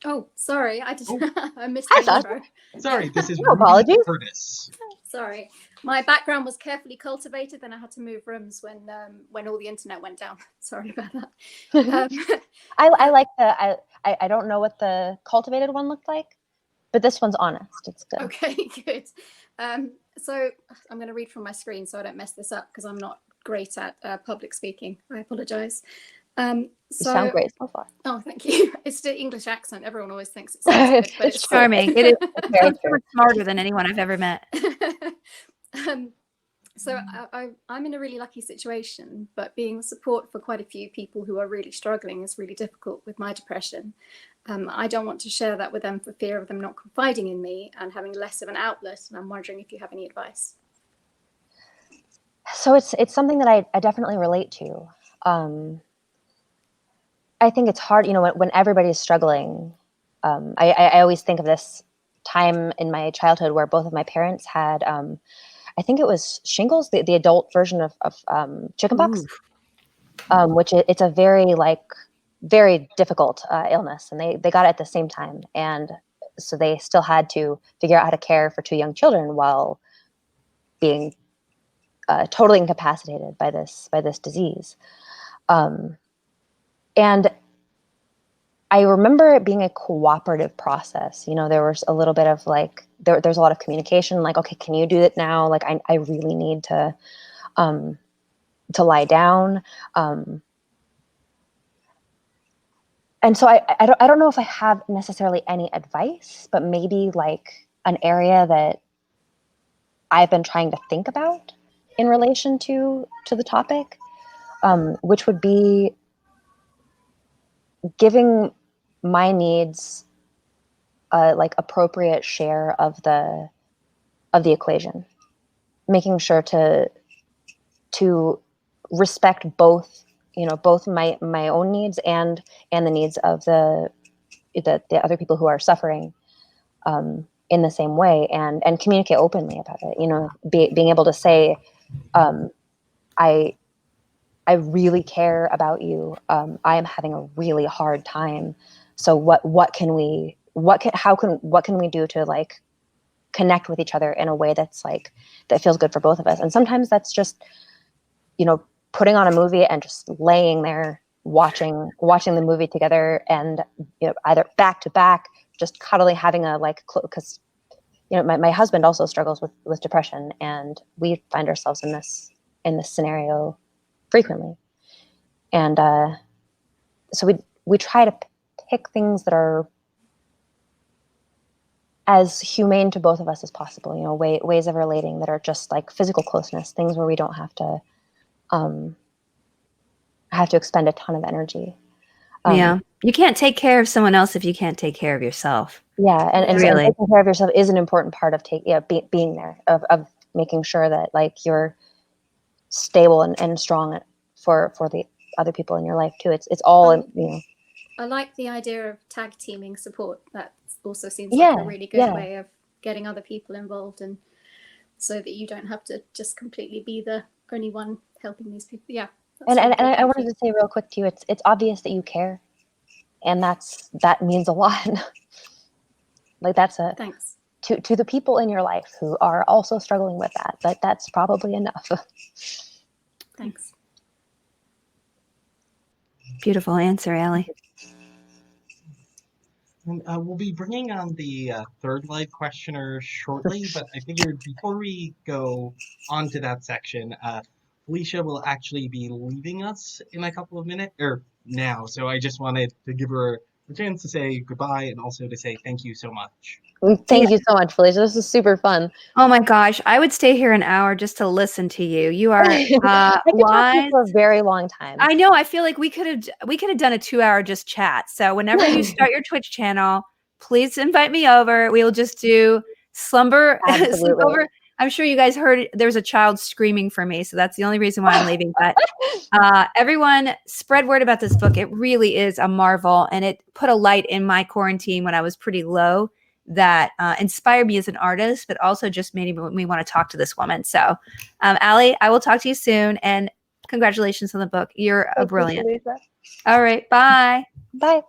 Oh, sorry, I missed Hi, the Sasha. intro. Sorry, this is No apologies. Curtis. Sorry, my background was carefully cultivated. Then I had to move rooms when all the internet went down. Sorry about that. I like I don't know what the cultivated one looked like, but this one's honest. It's good. Okay, good. So I'm going to read from my screen so I don't mess this up because I'm not great at public speaking. I apologize. You sound great so far. Oh, thank you. It's the English accent. Everyone always thinks it sounds good, but It's charming. It is very so much smarter than anyone I've ever met. So I'm in a really lucky situation, but being support for quite a few people who are really struggling is really difficult with my depression. I don't want to share that with them for fear of them not confiding in me and having less of an outlet. And I'm wondering if you have any advice. So it's something that I definitely relate to. I think it's hard, when everybody's struggling. I always think of this time in my childhood where both of my parents had, I think it was shingles, the adult version of chickenpox, which it's a very difficult illness, and they got it at the same time, and so they still had to figure out how to care for two young children while being totally incapacitated by this disease. And I remember it being a cooperative process. There was a little bit of there's a lot of communication, okay, can you do it now? I really need to lie down. And so I don't know if I have necessarily any advice, but maybe an area that I've been trying to think about in relation to the topic, which would be giving my needs appropriate share of the equation, making sure to respect both my own needs and the needs of the other people who are suffering in the same way, and communicate openly about it. Being able to say, I really care about you. I am having a really hard time. So what can we do to connect with each other in a way that's that feels good for both of us? And sometimes that's just, putting on a movie and just laying there watching the movie together, and either back to back, just cuddling, having a because my husband also struggles with depression, and we find ourselves in this scenario frequently, and so we try to pick things that are as humane to both of us as possible. Ways of relating that are just physical closeness, things where we don't have to expend a ton of energy. Yeah, you can't take care of someone else if you can't take care of yourself. Yeah, and Really. taking care of yourself is an important part of being there, of making sure that you're stable and strong for the other people in your life too. It's all I like the idea of tag teaming support. That also seems like a really good way of getting other people involved, and so that you don't have to just completely be the only one helping these people. Yeah. And I wanted to say real quick to you, it's obvious that you care, and that means a lot. Thanks to the people in your life who are also struggling with that. That's probably enough. Thanks. Beautiful answer, Allie. And we'll be bringing on the third live questioner shortly, but I figured before we go on to that section, Felicia will actually be leaving us in a couple of minutes, or now. So I just wanted to give her a chance to say goodbye and also to say thank you so much. Thank you so much, Felicia. This is super fun. Oh my gosh, I would stay here an hour just to listen to you. You are I could talk to you wise. for a very long time. I know. I feel like we could have done a 2-hour just chat. So whenever you start your Twitch channel, please invite me over. We will just do slumber. Absolutely. Sleepover. I'm sure you guys heard there's a child screaming for me, so that's the only reason why I'm leaving. But everyone, spread word about this book. It really is a marvel, and it put a light in my quarantine when I was pretty low that inspired me as an artist, but also just made me want to talk to this woman. So, Allie, I will talk to you soon, and congratulations on the book. You're a brilliant. All right, bye. Bye.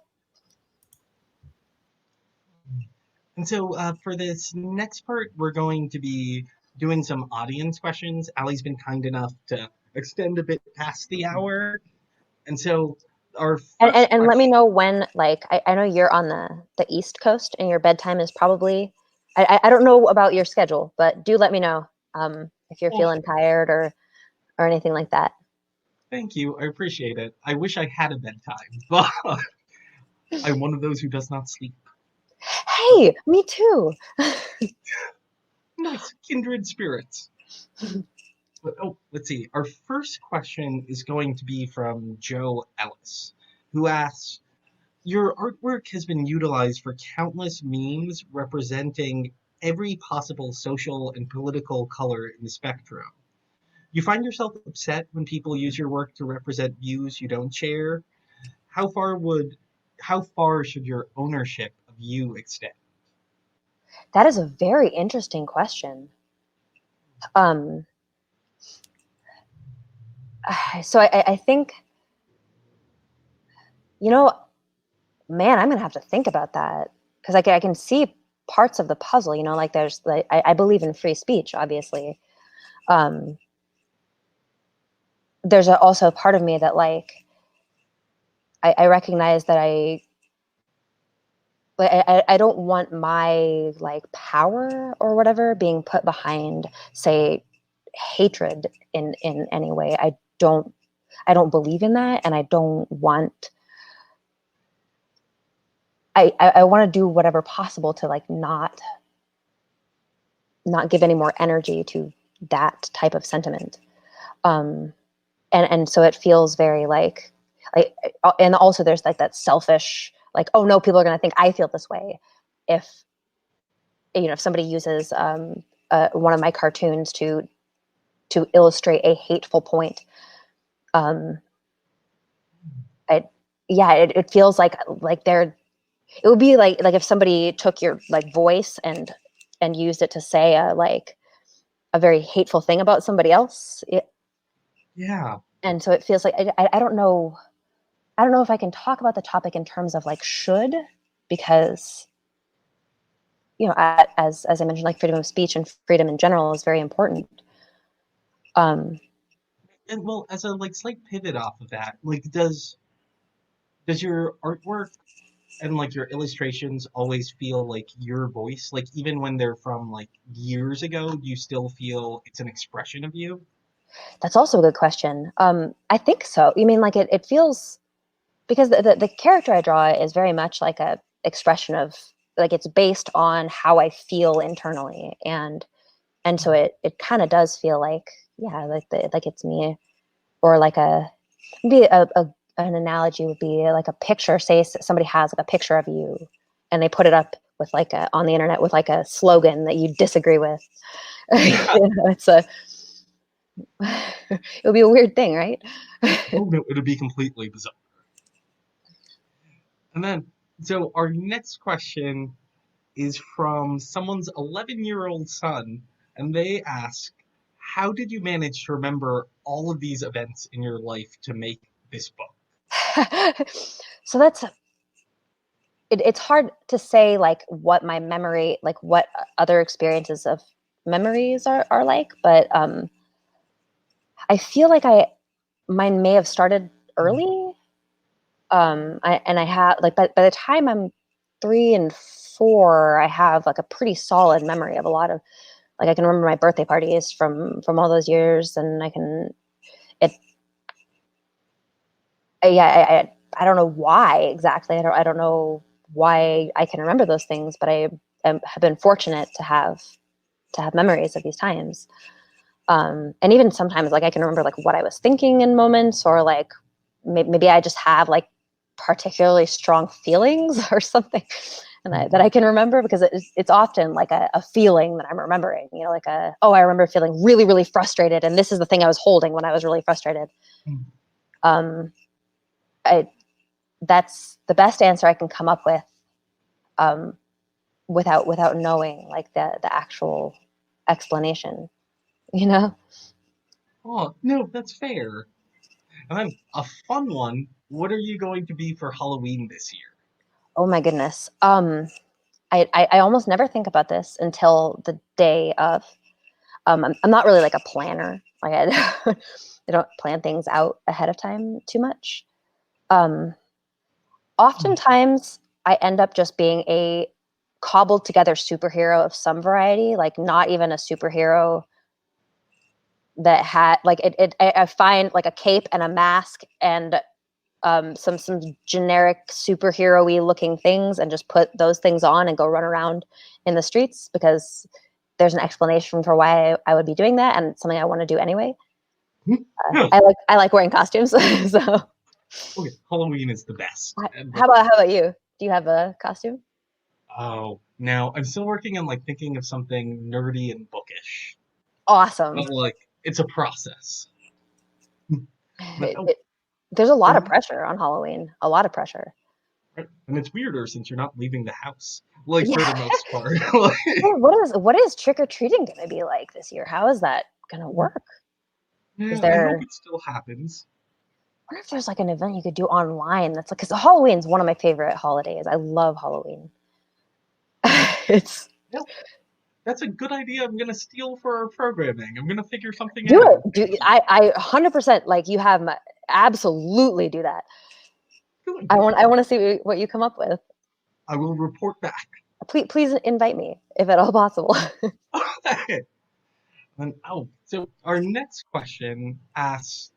And so for this next part, we're going to be doing some audience questions. Allie's been kind enough to extend a bit past the hour. And so our first and let me know when, like, I know you're on the East Coast and your bedtime is probably, I don't know about your schedule, but do let me know if you're feeling tired or anything like that. Thank you. I appreciate it. I wish I had a bedtime, but I'm one of those who does not sleep. Hey, me too. Nice, kindred spirits. But, let's see. Our first question is going to be from Joe Ellis, who asks, your artwork has been utilized for countless memes representing every possible social and political color in the spectrum. You find yourself upset when people use your work to represent views you don't share? How far should your ownership of you extend? That is a very interesting question. So I think, man, I'm gonna have to think about that, because I can see parts of the puzzle. Like there's like I believe in free speech, obviously. There's also a part of me that, like, I recognize that I don't want my, like, power or whatever being put behind, say, hatred in any way. I don't believe in that, and I don't want. I want to do whatever possible to, like, not give any more energy to that type of sentiment. And so it feels very like, and also there's like that selfish, like, oh no, people are going to think I feel this way if somebody uses one of my cartoons to illustrate a hateful point. It feels like it would be like if somebody took your, like, voice and used it to say a very hateful thing about somebody else. Yeah. And so it feels like I don't know. I don't know if I can talk about the topic in terms of, like, should, because, as I mentioned, like, freedom of speech and freedom in general is very important. And well, as a, like, slight pivot off of that, like, does your artwork and, like, your illustrations always feel like your voice? Like, even when they're from, like, years ago, do you still feel it's an expression of you? That's also a good question. I think so. You mean, like, it feels, because the character I draw is very much like a expression of, like, it's based on how I feel internally, and so it kind of does feel like, yeah, like it's me. Or like maybe an analogy would be like a picture. Say somebody has, like, a picture of you, and they put it up with, like, on the internet with, like, a slogan that you disagree with. It's it would be a weird thing, right? Oh no, it would be completely bizarre. And then, so our next question is from someone's 11-year-old son, and they ask, how did you manage to remember all of these events in your life to make this book? So it's hard to say, like, what my memory, like, what other experiences of memories are like, but I feel like mine may have started early. I have, like, by the time I'm 3 and 4, I have, like, a pretty solid memory of a lot of, like, I can remember my birthday parties from all those years, and I can, I don't know why exactly. I don't know why I can remember those things, but have been fortunate to have memories of these times. And even sometimes like I can remember like what I was thinking in moments, or like maybe I just have like particularly strong feelings or something, and that I can remember, because it's often like a feeling that I'm remembering, you know, like I remember feeling really, really frustrated, and this is the thing I was holding when I was really frustrated. That's the best answer I can come up with, without knowing like the actual explanation, you know? Oh, no, that's fair. And then a fun one. What are you going to be for Halloween this year? Oh my goodness. I almost never think about this until the day of. I'm not really like a planner. Like I don't plan things out ahead of time too much. Oftentimes I end up just being a cobbled together superhero of some variety, like not even a superhero that had like I find like a cape and a mask and some generic superhero-y looking things, and just put those things on and go run around in the streets, because there's an explanation for why I would be doing that, and it's something I want to do anyway. No. I like wearing costumes. So Okay, Halloween is the best. how about you? Do you have a costume? Oh, now I'm still working on like thinking of something nerdy and bookish. Awesome. But like it's a process. But There's a lot of pressure on Halloween. A lot of pressure. and it's weirder since you're not leaving the house, like for Yeah. the most part. Like, What is trick or treating going to be like this year? How is that going to work? Is yeah, I there? hope it still happens. I wonder if there's like an event you could do online. That's like, because Halloween's one of my favorite holidays. I love Halloween. It's Yeah, that's a good idea. I'm gonna steal for our programming. I'm gonna figure something do out. it. I 100% like you have absolutely do that. Good. I want to see what you come up with. I will report back. Please invite me if at all possible. So our next question asks,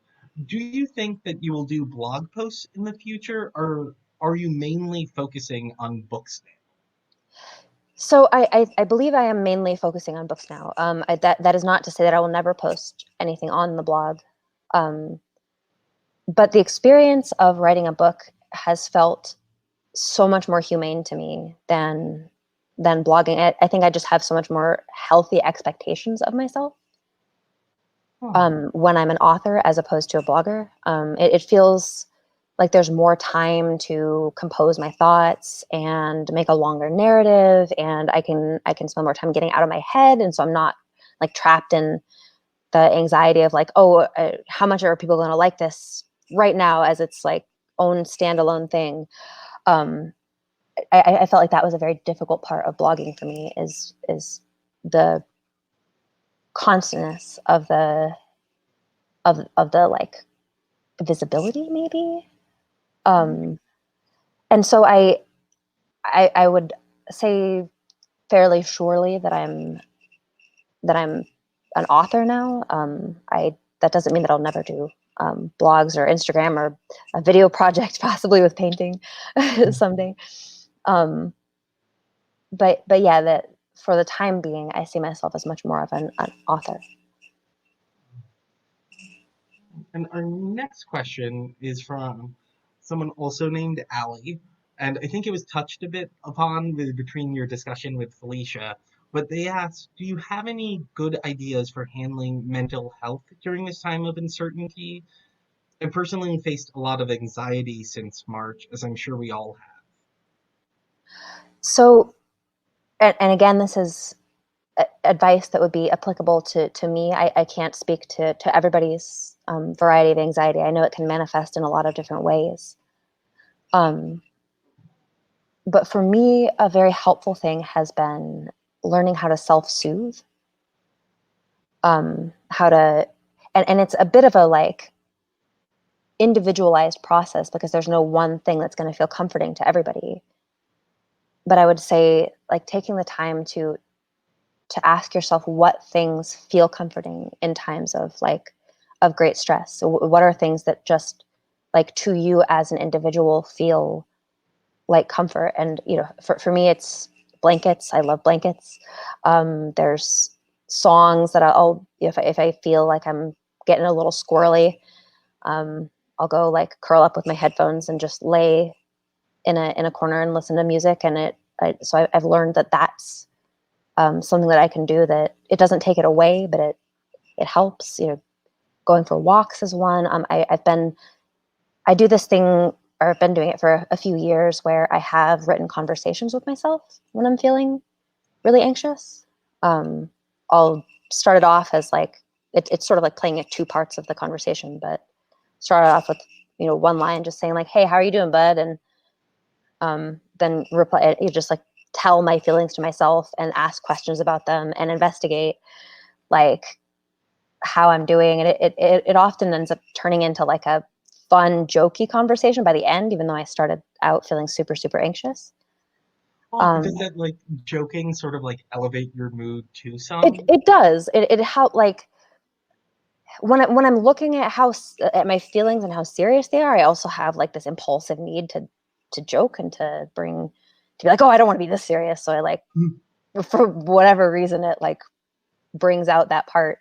do you think that you will do blog posts in the future, or are you mainly focusing on books now? So I believe I am mainly focusing on books now. That is not to say that I will never post anything on the blog. But the experience of writing a book has felt so much more humane to me than blogging. I think I just have so much more healthy expectations of myself when I'm an author as opposed to a blogger. It feels like there's more time to compose my thoughts and make a longer narrative, and I can spend more time getting out of my head, and so I'm not like trapped in the anxiety of like, how much are people going to like this right now as its like own standalone thing. I felt like that was a very difficult part of blogging for me, is the constantness of the like visibility maybe. And so I would say fairly surely that I'm an author now. That doesn't mean that I'll never do blogs or Instagram or a video project, possibly with painting someday. But yeah, that for the time being, I see myself as much more of an author. And our next question is from someone also named Allie. And I think it was touched a bit upon between your discussion with Felicia. But they asked, do you have any good ideas for handling mental health during this time of uncertainty? I personally faced a lot of anxiety since March, as I'm sure we all have. So, and again, this is advice that would be applicable to me. I can't speak to everybody's variety of anxiety. I know it can manifest in a lot of different ways. But for me, a very helpful thing has been learning how to self-soothe. How to, and it's a bit of a like individualized process, because there's no one thing that's going to feel comforting to everybody. But I would say like taking the time to ask yourself what things feel comforting in times of great stress. So what are things that just like to you as an individual feel like comfort. And, you know, for me, it's blankets. I love blankets. There's songs that if I feel like I'm getting a little squirrely, I'll go like curl up with my headphones and just lay in a corner and listen to music. And I've learned that that's something that I can do, that it doesn't take it away, but it helps. You know, going for walks is one. I do this thing, or I've been doing it for a few years, where I have written conversations with myself when I'm feeling really anxious. I'll start it off as like, it's sort of like playing two parts of the conversation, but start it off with, you know, one line, just saying like, "Hey, how are you doing, bud?" And then reply, you just like tell my feelings to myself and ask questions about them and investigate like how I'm doing. And it often ends up turning into like a fun, jokey conversation by the end, even though I started out feeling super, super anxious. Does that like joking sort of like elevate your mood to some? It does. It help, like when I'm looking at at my feelings and how serious they are, I also have like this impulsive need to joke and to be like, oh, I don't want to be this serious. So I like, for whatever reason, it like brings out that part.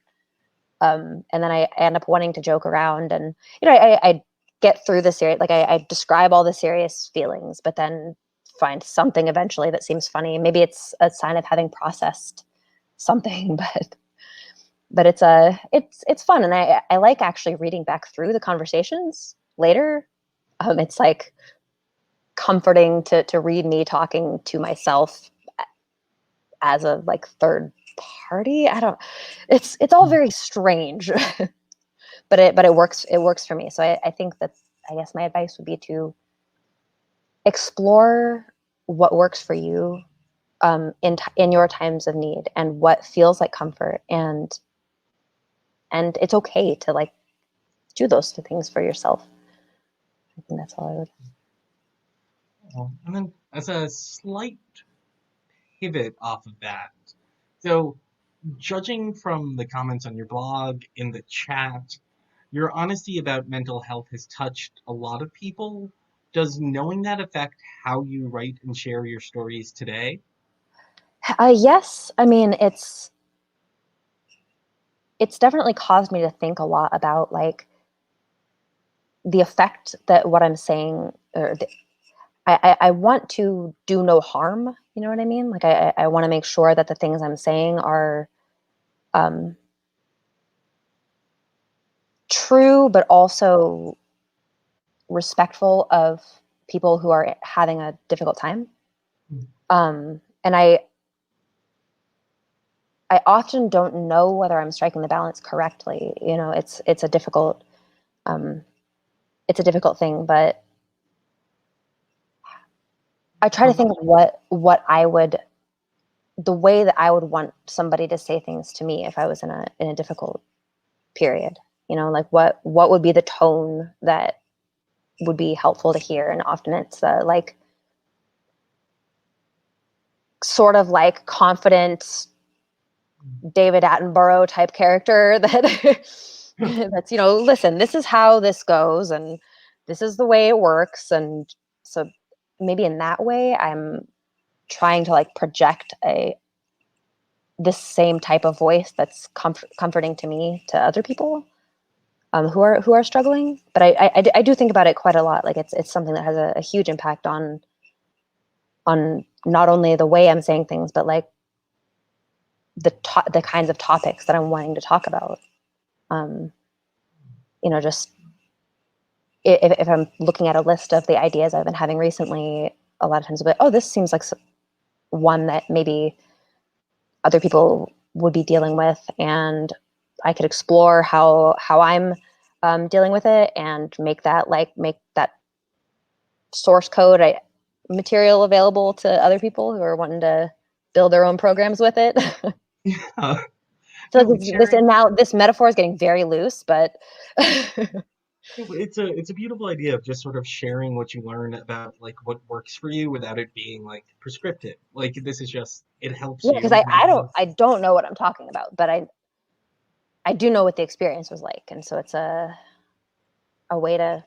And then I end up wanting to joke around, and, you know, I get through the serious, like I describe all the serious feelings, but then find something eventually that seems funny. Maybe it's a sign of having processed something, but it's fun. And I like actually reading back through the conversations later. It's like comforting to read me talking to myself as a like third party. It's all very strange, but it works for me. So I think that, I guess my advice would be to explore what works for you in your times of need, and what feels like comfort, and it's okay to like do those two things for yourself. I think that's all I would. And then as a slight pivot off of that, so judging from the comments on your blog, in the chat, your honesty about mental health has touched a lot of people. Does knowing that affect how you write and share your stories today? Yes. I mean, it's definitely caused me to think a lot about like the effect that what I'm saying, or I want to do no harm. You know what I mean? Like I want to make sure that the things I'm saying are true, but also respectful of people who are having a difficult time. And I often don't know whether I'm striking the balance correctly. You know, it's a difficult thing, but I try to think of what I would, the way that I would want somebody to say things to me if I was in a difficult period. You know, like what would be the tone that would be helpful to hear. And often it's like sort of like confident David Attenborough type character that that's, you know, listen, this is how this goes, and this is the way it works. And so maybe in that way I'm trying to like project this same type of voice that's comforting to me to other people who are struggling. But I do think about it quite a lot. Like it's something that has a huge impact on not only the way I'm saying things, but like the kinds of topics that I'm wanting to talk about. You know, just if I'm looking at a list of the ideas I've been having recently, a lot of times I'll be like, oh, this seems like one that maybe other people would be dealing with, and I could explore how I'm dealing with it, and make that source code material available to other people who are wanting to build their own programs with it. Yeah. So No, this metaphor is getting very loose, but it's a beautiful idea of just sort of sharing what you learn about like what works for you without it being like prescriptive. Like this is just, it helps yeah, because you. I don't know what I'm talking about, but I do know what the experience was like, and so it's a way to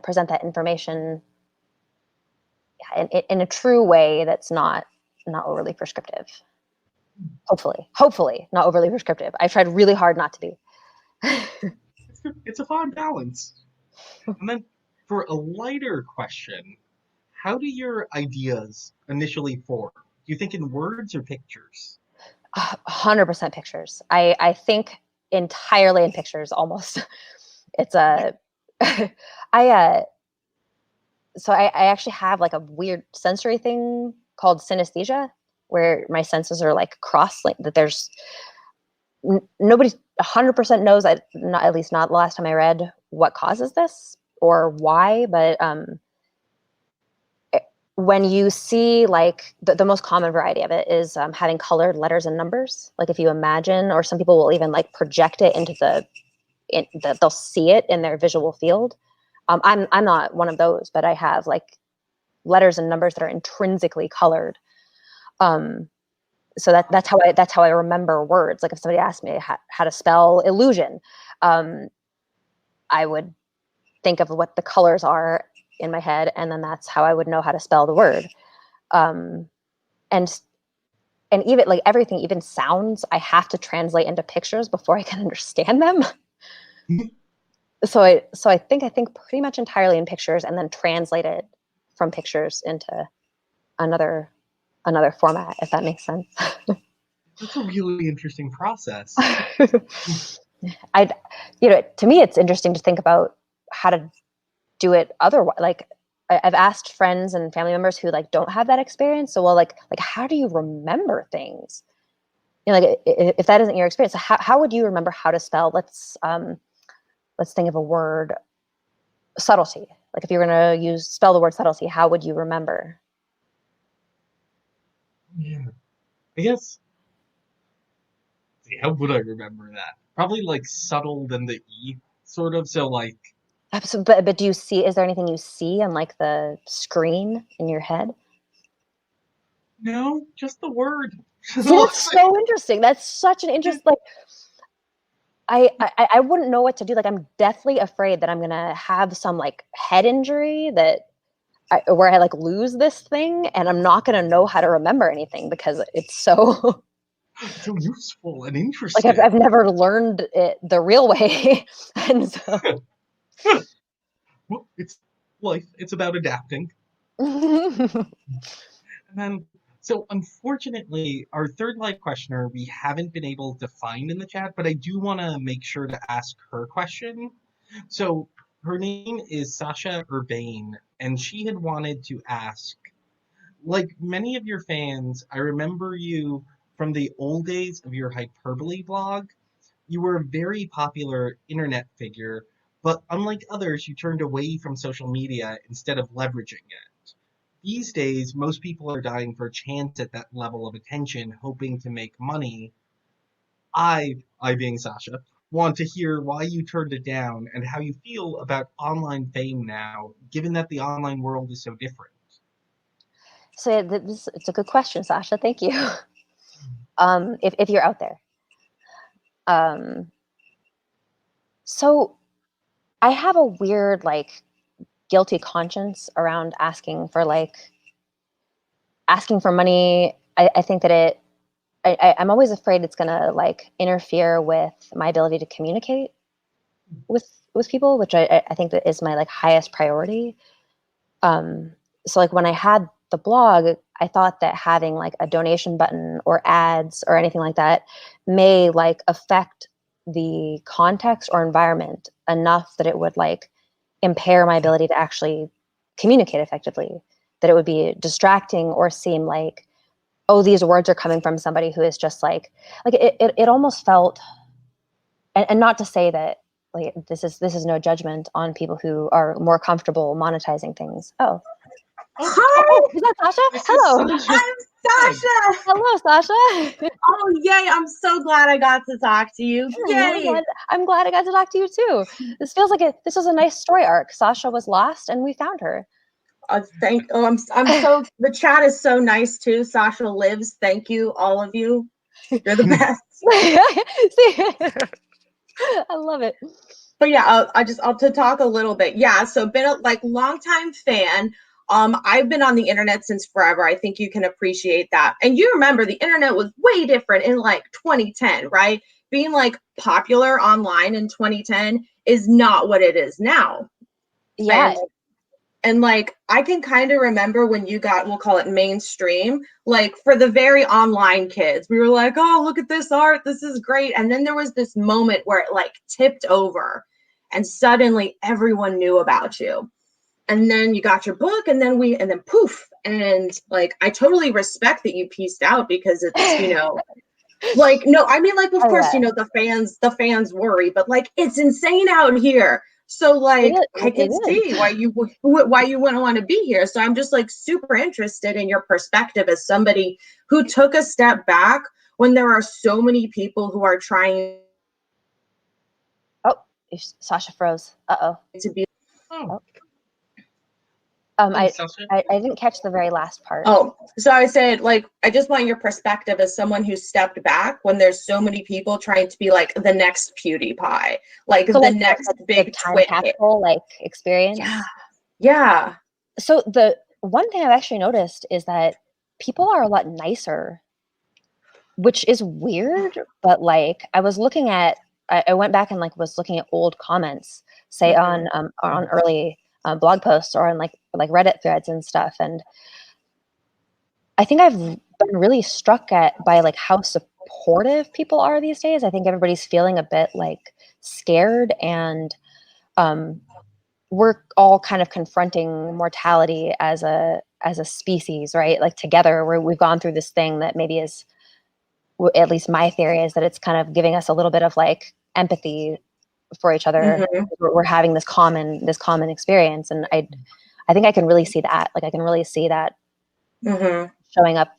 present that information in a true way that's not overly prescriptive. Hopefully not overly prescriptive. I tried really hard not to be. It's a fine balance. And then for a lighter question, how do your ideas initially form? Do you think in words or pictures? 100% pictures. I think entirely in pictures almost. It's a so I actually have like a weird sensory thing called synesthesia, where my senses are like cross-linked, that there's nobody 100% knows, at least not the last time I read, what causes this or why, but when you see, like, the most common variety of it is having colored letters and numbers. Like if you imagine, or some people will even like project it into they'll see it in their visual field. I'm not one of those, but I have like letters and numbers that are intrinsically colored. So that's how I remember words. Like if somebody asked me how to spell illusion, I would think of what the colors are in my head, and then that's how I would know how to spell the word. And even like everything, even sounds, I have to translate into pictures before I can understand them. So I think pretty much entirely in pictures, and then translate it from pictures into another format, if that makes sense. That's a really interesting process. To me, it's interesting to think about how to do it otherwise. Like I've asked friends and family members who like don't have that experience. So, well, like how do you remember things? Like if that isn't your experience, how would you remember how to spell? Let's think of a word, subtlety. Like if you're going to spell the word subtlety, how would you remember? Yeah, I guess. How would I remember that? Probably like subtle than the E, sort of. So like. But do you see? Is there anything you see on like the screen in your head? No, just the word. See, that's so interesting. That's such an interest. Like, I wouldn't know what to do. Like, I'm deathly afraid that I'm gonna have some like head injury where I like lose this thing, and I'm not gonna know how to remember anything because it's so so useful and interesting. Like I've never learned it the real way, and so. Well, it's life. It's about adapting. And then, so unfortunately, our third live questioner, we haven't been able to find in the chat, but I do want to make sure to ask her question. So her name is Sasha Urbane, and she had wanted to ask, like many of your fans, I remember you from the old days of your Hyperbole blog. You were a very popular internet figure, but unlike others, you turned away from social media instead of leveraging it. These days, most people are dying for a chance at that level of attention, hoping to make money. I being Sasha, want to hear why you turned it down and how you feel about online fame now, given that the online world is so different. So it's a good question, Sasha. Thank you. If you're out there. So I have a weird, like, guilty conscience around asking for money. I think that I'm always afraid it's gonna like interfere with my ability to communicate with people, which I think that is my like highest priority. So like when I had the blog, I thought that having like a donation button or ads or anything like that may like affect the context or environment enough that it would like impair my ability to actually communicate effectively, that it would be distracting or seem like, oh, these words are coming from somebody who is just like it almost felt, and not to say that like this is no judgment on people who are more comfortable monetizing things. Oh, is that Sasha? Hello. I'm Sasha. Hello, Sasha. Oh, yay. I'm so glad I got to talk to you. Yay. I'm glad I got to talk to you too. This feels like this was a nice story arc. Sasha was lost and we found her. I'm so, the chat is so nice too. Sasha lives. Thank you, all of you. You're the best. See, I love it. But yeah, I'll to talk a little bit. Yeah, so been a like longtime fan. I've been on the internet since forever. I think you can appreciate that. And you remember the internet was way different in like 2010, right? Being like popular online in 2010 is not what it is now. Yeah. And like I can kind of remember when you got, we'll call it mainstream, like for the very online kids, we were like, oh, look at this art, this is great. And then there was this moment where it like tipped over and suddenly everyone knew about you. And then you got your book, and then poof. And like I totally respect that you pieced out, because it's, you know, like, no, I mean, like, of course, you know, the fans worry, but like it's insane out here. So like I can see why you wouldn't want to be here. So I'm just like super interested in your perspective as somebody who took a step back when there are so many people who are trying. Oh, Sasha froze. To be. Oh. I didn't catch the very last part. Oh, so I said, like, I just want your perspective as someone who stepped back when there's so many people trying to be like the next PewDiePie, like so the like next big time capsule like experience. Yeah. So the one thing I've actually noticed is that people are a lot nicer, which is weird, but like I was looking at, I went back and like was looking at old comments, say on early blog posts or on like Reddit threads and stuff, and I think I've been really struck by like how supportive people are these days. I think everybody's feeling a bit like scared, and we're all kind of confronting mortality as a species, right? Like together, we've gone through this thing that maybe is, at least my theory is that it's kind of giving us a little bit of like empathy for each other. We're having this common experience, and I think I can really see that. Like I can really see that showing up.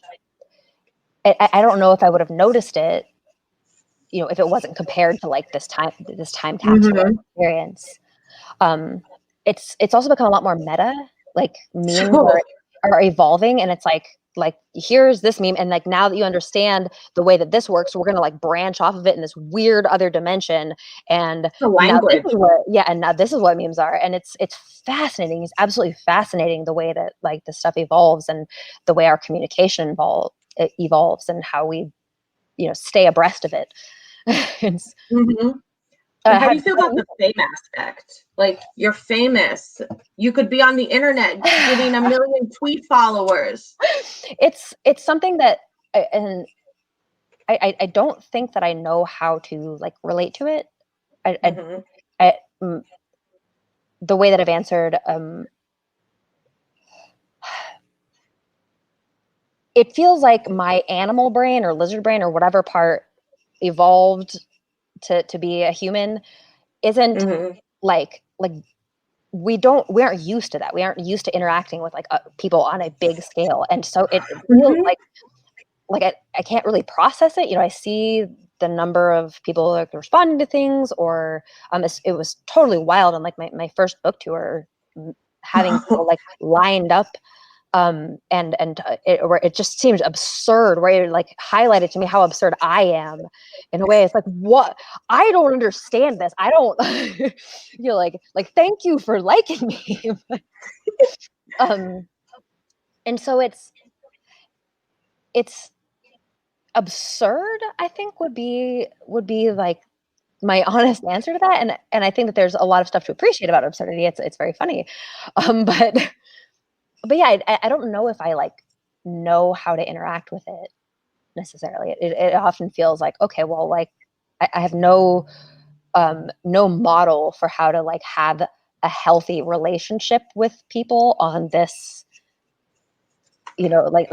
I don't know if I would have noticed it, you know, if it wasn't compared to like this time capsule experience. It's also become a lot more meta. Like memes are evolving, and it's like here's this meme, and like now that you understand the way that this works, we're gonna like branch off of it in this weird other dimension. And now this is what memes are, and it's fascinating. It's absolutely fascinating the way that like the stuff evolves, and the way our communication evolves, and how we, you know, stay abreast of it. How do you feel about the fame aspect? Like you're famous, you could be on the internet getting 1 million tweet followers. It's something that, and I don't think that I know how to like relate to it. The way that I've answered, it feels like my animal brain or lizard brain or whatever part evolved to be a human isn't like we aren't used to that. We aren't used to interacting with like people on a big scale, and so it feels like I can't really process it. You know, I see the number of people like responding to things, or it was totally wild on like my first book tour, having people like lined up. It just seems absurd, where it like highlighted to me how absurd I am in a way. It's like, what? I don't understand this. I don't, you know, like thank you for liking me. And so it's absurd, I think would be like my honest answer to that. And I think that there's a lot of stuff to appreciate about absurdity. It's very funny. But yeah, I don't know if I like know how to interact with it necessarily. It often feels like, okay, well, like I have no model for how to like have a healthy relationship with people on this, you know, like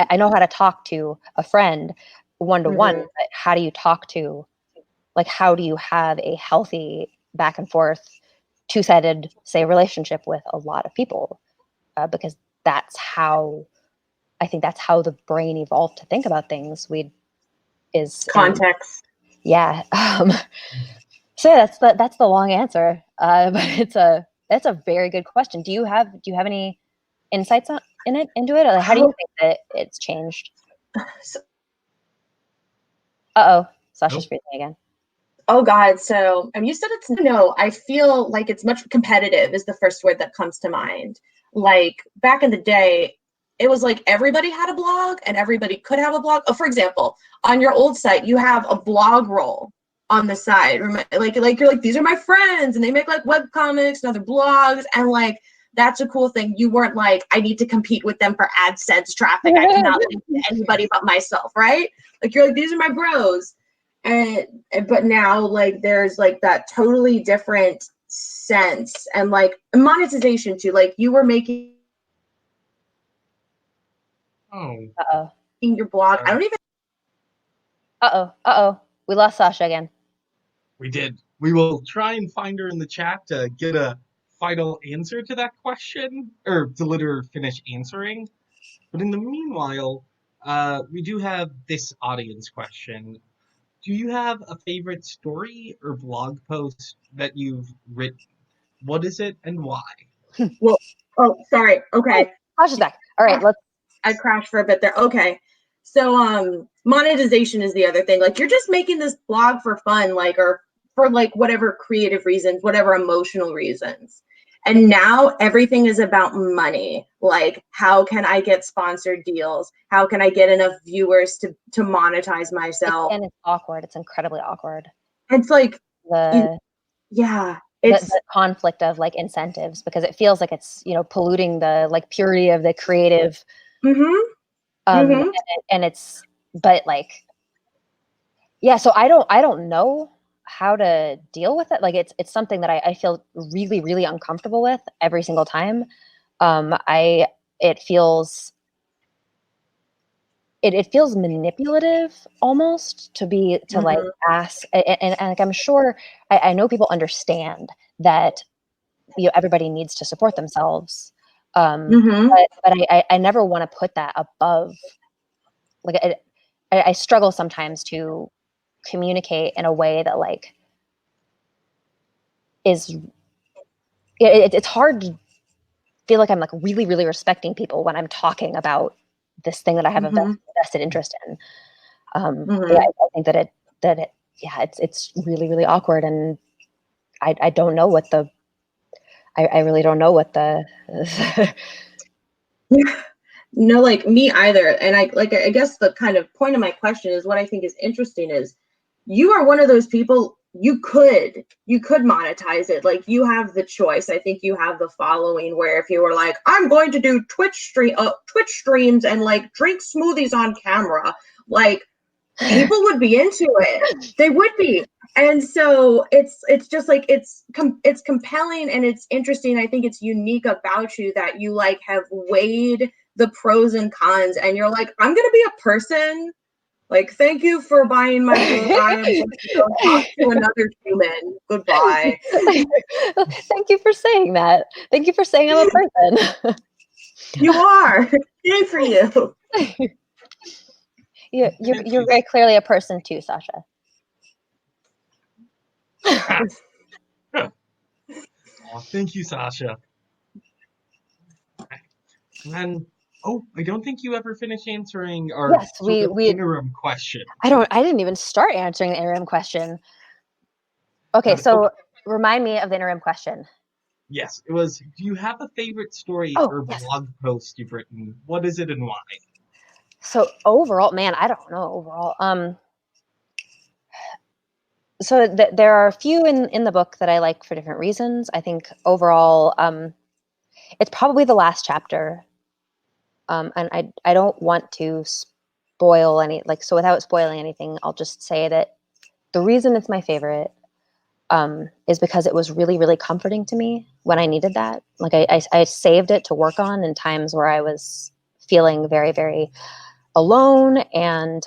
I know how to talk to a friend one-to-one, but how do you talk to, like, how do you have a healthy back and forth, two-sided, say, relationship with a lot of people? Because that's how the brain evolved to think about things. Context. Yeah. So that's the long answer. But that's a very good question. Do you have any insights into it? Or how do you think that it's changed? Sasha's freezing again. Oh God. So, and you said it's no, I feel like it's much competitive is the first word that comes to mind. Like back in the day, it was like everybody had a blog and everybody could have a blog. Oh, for example, on your old site, you have a blog roll on the side. Like you're like, these are my friends, and they make like web comics and other blogs, and like that's a cool thing. You weren't like, I need to compete with them for AdSense traffic. I cannot link to anybody but myself, right? Like you're like, these are my bros. And but now like there's like that totally different sense, and like monetization too. Like you were making Uh-oh. your blog. I don't even Uh-oh. We lost Sasha again. We did. We will try and find her in the chat to get a final answer to that question, or to let her finish answering. But in the meanwhile, we do have this audience question. Do you have a favorite story or blog post that you've written? What is it and why? well, oh sorry. Okay. Sasha's back. All right, let's. I crashed for a bit there. Okay. So monetization is the other thing. Like you're just making this blog for fun, like, or for like whatever creative reasons, whatever emotional reasons. And now everything is about money. Like, how can I get sponsored deals? How can I get enough viewers to monetize myself? And it's awkward. It's incredibly awkward. It's like The it's the conflict of like incentives, because it feels like it's, you know, polluting the like purity of the creative. And it's, but like, yeah, so I don't know how to deal with it. Like it's something that I feel really, really uncomfortable with every single time. It feels manipulative almost to like ask, and like I'm sure I know people understand that, you know, everybody needs to support themselves. But I never want to put that above, like I struggle sometimes to communicate in a way that like is, it's hard to feel like I'm like really, really respecting people when I'm talking about this thing that I have a vested interest in. Yeah, I think that it's really, really awkward, and I don't know what the, I really don't know what the No, like me either. And I guess the kind of point of my question is, what I think is interesting is you are one of those people, you could monetize it. Like you have the choice. I think you have the following where if you were like, I'm going to do Twitch streams and like drink smoothies on camera, like people would be into it. They would be. And so it's just like it's compelling and it's interesting. I think it's unique about you that you like have weighed the pros and cons, and you're like, I'm gonna be a person. Like, thank you for buying my book. I am going to go talk to another human. Goodbye. Thank you for saying that. Thank you for saying I'm a person. You are. Yay for you. You're very clearly a person too, Sasha. Oh, thank you, Sasha. And I don't think you ever finished answering our interim question. I didn't even start answering the interim question. Okay, so remind me of the interim question. Yes, it was, do you have a favorite story or blog post you've written? What is it and why? So overall, man, I don't know overall. So there are a few in the book that I like for different reasons. I think overall, it's probably the last chapter. And I don't want to spoil any, like, so without spoiling anything, I'll just say that the reason it's my favorite is because it was really, really comforting to me when I needed that. Like I saved it to work on in times where I was feeling very, very alone and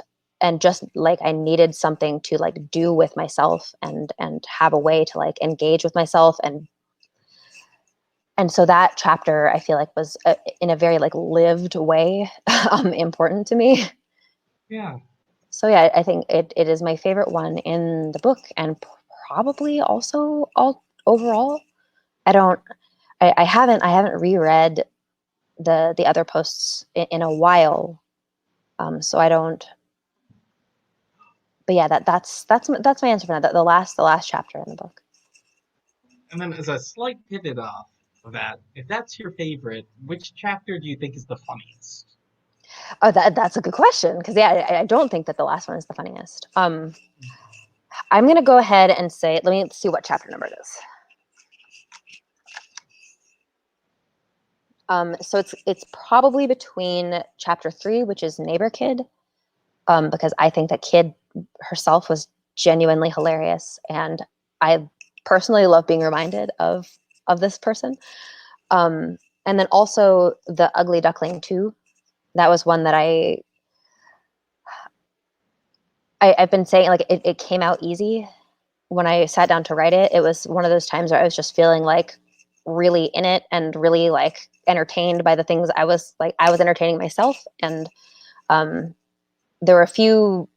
just like I needed something to like do with myself and have a way to like engage with myself. And so that chapter I feel like was in a very like lived way important to me. Yeah. So yeah, I think it is my favorite one in the book, and probably also all overall. I haven't reread the other posts in a while. So I don't. yeah, that's my answer for that. The last chapter in the book. And then as a slight pivot off of that, if that's your favorite, which chapter do you think is the funniest? Oh, that's a good question, because yeah, I don't think that the last one is the funniest. I'm gonna go ahead and say, let me see what chapter number it is. So it's probably between chapter 3, which is Neighbor Kid, because I think that Kid herself was genuinely hilarious, and I personally love being reminded of this person. And then also the Ugly Duckling too. That was one that I've been saying, like, it came out easy when I sat down to write it. It was one of those times where I was just feeling like really in it and really like entertained by the things I was entertaining myself. And there were a few,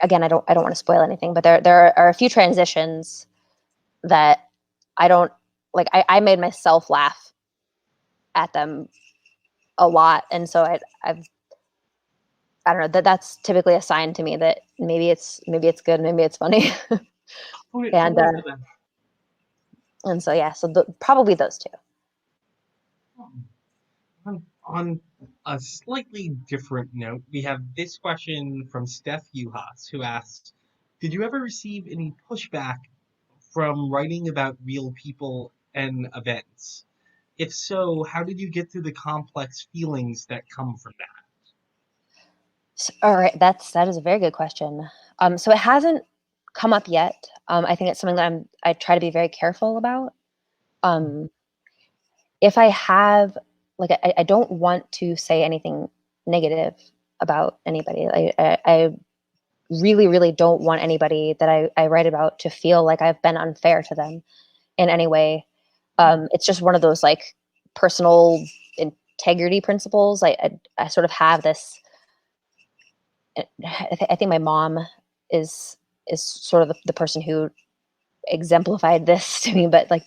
again, I don't want to spoil anything, but there are a few transitions that I don't like. I made myself laugh at them a lot. And so I don't know, that's typically a sign to me that maybe it's good, maybe it's funny. and so yeah, so probably those two. On a slightly different note, we have this question from Steph Uhas, who asks, did you ever receive any pushback from writing about real people and events? If so, how did you get through the complex feelings that come from that? All right, that is a very good question. So it hasn't come up yet. I think it's something that I try to be very careful about. If I have, like, I don't want to say anything negative about anybody. I really, really don't want anybody that I write about to feel like I've been unfair to them in any way. It's just one of those like personal integrity principles. I sort of have this. I think my mom is sort of the person who exemplified this to me. But like,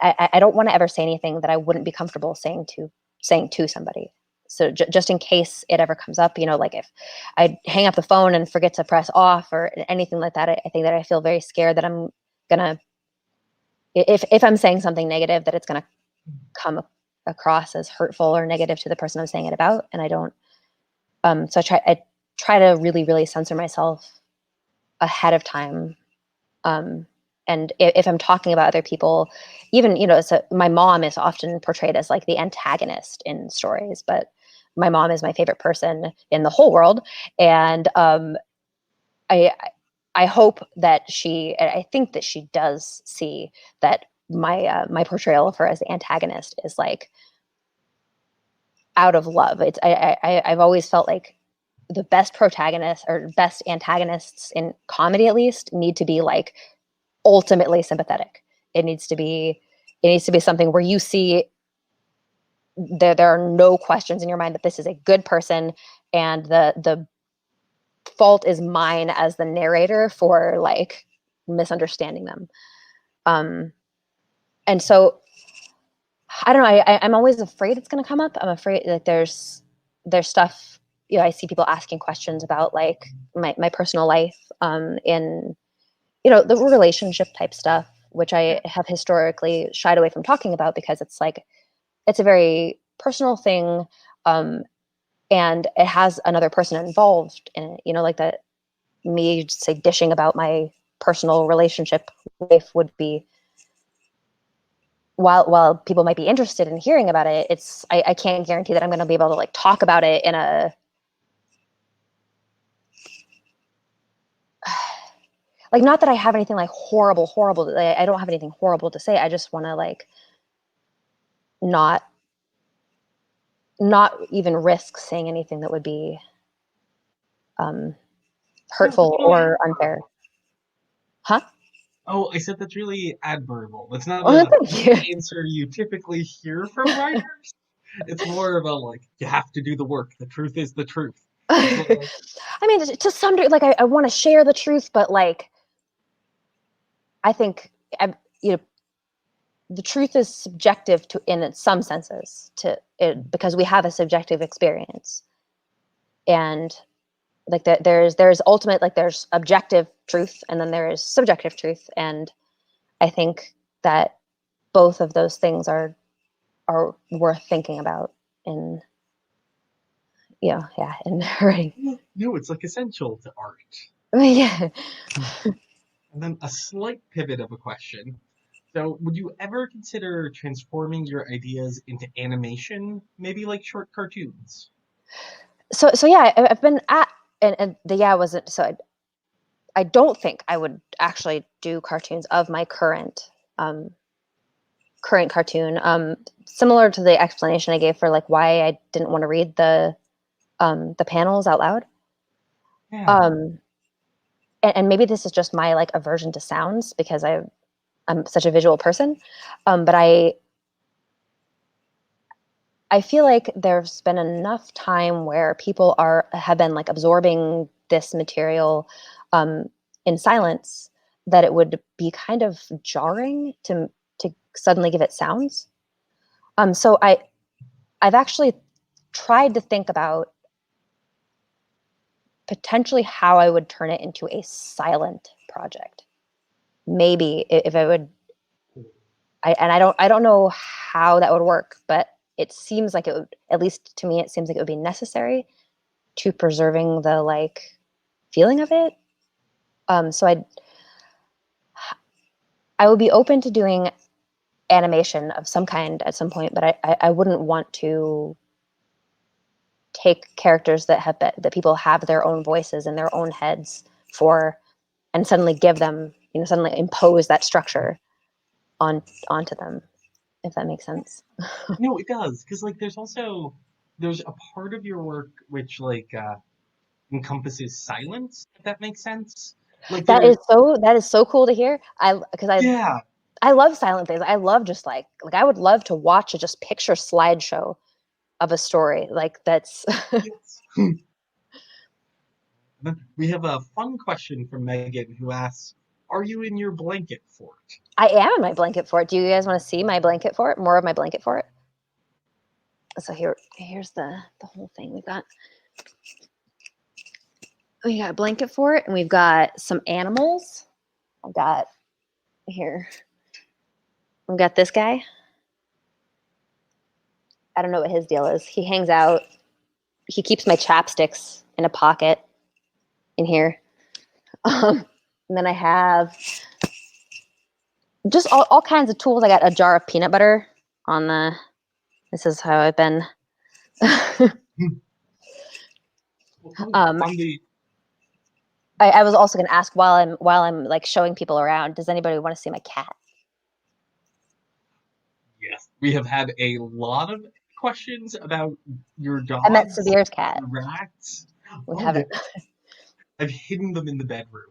I don't want to ever say anything that I wouldn't be comfortable saying to somebody. So just in case it ever comes up, like if I hang up the phone and forget to press off or anything like that, I think that I feel very scared that I'm gonna, if I'm saying something negative, that it's gonna come across as hurtful or negative to the person I'm saying it about. And I don't. So I try to really, really censor myself ahead of time. And if I'm talking about other people, even, so my mom is often portrayed as like the antagonist in stories, but my mom is my favorite person in the whole world. And I hope that I think that she does see that my portrayal of her as the antagonist is like out of love. I've always felt like the best protagonists or best antagonists in comedy, at least, need to be like ultimately sympathetic. It needs to be something where you see there are no questions in your mind that this is a good person, and the fault is mine as the narrator for like misunderstanding them. And so I don't know. I'm always afraid it's going to come up. I'm afraid that there's stuff. I see people asking questions about like my personal life, in the relationship type stuff, which I have historically shied away from talking about because it's like it's a very personal thing, and it has another person involved in it. Like that, me say dishing about my personal relationship life would be. While people might be interested in hearing about it, I can't guarantee that I'm going to be able to like talk about it in a like, not that I have anything like horrible. I don't have anything horrible to say. I just want to like not even risk saying anything that would be hurtful or unfair. Huh? Oh, I said that's really admirable. That's not Oh, an thank you. answer you typically hear from writers. It's more about like, you have to do the work. The truth is the truth. I mean, to some degree, like I want to share the truth, but like I think the truth is subjective in some senses to it, because we have a subjective experience, and like there's ultimate, like there's objective truth and then there is subjective truth. And I think that both of those things are worth thinking about in, in writing. No, it's like essential to art. Yeah. And then a slight pivot of a question. So, would you ever consider transforming your ideas into animation, maybe like short cartoons? So yeah, I've been at, and the wasn't, so I don't think I would actually do cartoons of my current cartoon. Similar to the explanation I gave for like why I didn't want to read the panels out loud. Yeah. And maybe this is just my like aversion to sounds because I'm such a visual person. But I feel like there's been enough time where people have been like absorbing this material in silence that it would be kind of jarring to suddenly give it sounds. So I've actually tried to think about potentially how I would turn it into a silent project. Maybe if I would, I don't know how that would work, but it seems like it would, at least to me, it seems like it would be necessary to preserving the like feeling of it. So I would be open to doing animation of some kind at some point, but I wouldn't want to take characters that people have their own voices in their own heads for, and suddenly give them, suddenly impose that structure onto them, if that makes sense. No, it does, because like there's a part of your work which like encompasses silence, if that makes sense. Like That is so cool to hear. yeah. I love silent things. I love just like I would love to watch a just picture slideshow of a story. Like that's Yes. We have a fun question from Megan who asks, "Are you in your blanket fort?" I am in my blanket fort. Do you guys want to see my blanket fort? More of my blanket fort? So here's the whole thing. We got a blanket fort and we've got some animals. I've got here. We've got this guy. I don't know what his deal is. He hangs out. He keeps my chapsticks in a pocket in here. And then I have just all kinds of tools. I got a jar of peanut butter on this is how I've been. On the I was also going to ask while I'm like showing people around, does anybody want to see my cat? Yes, we have had a lot of questions about your dogs. I met Savir's cat. Your rats. We haven't. I've hidden them in the bedroom.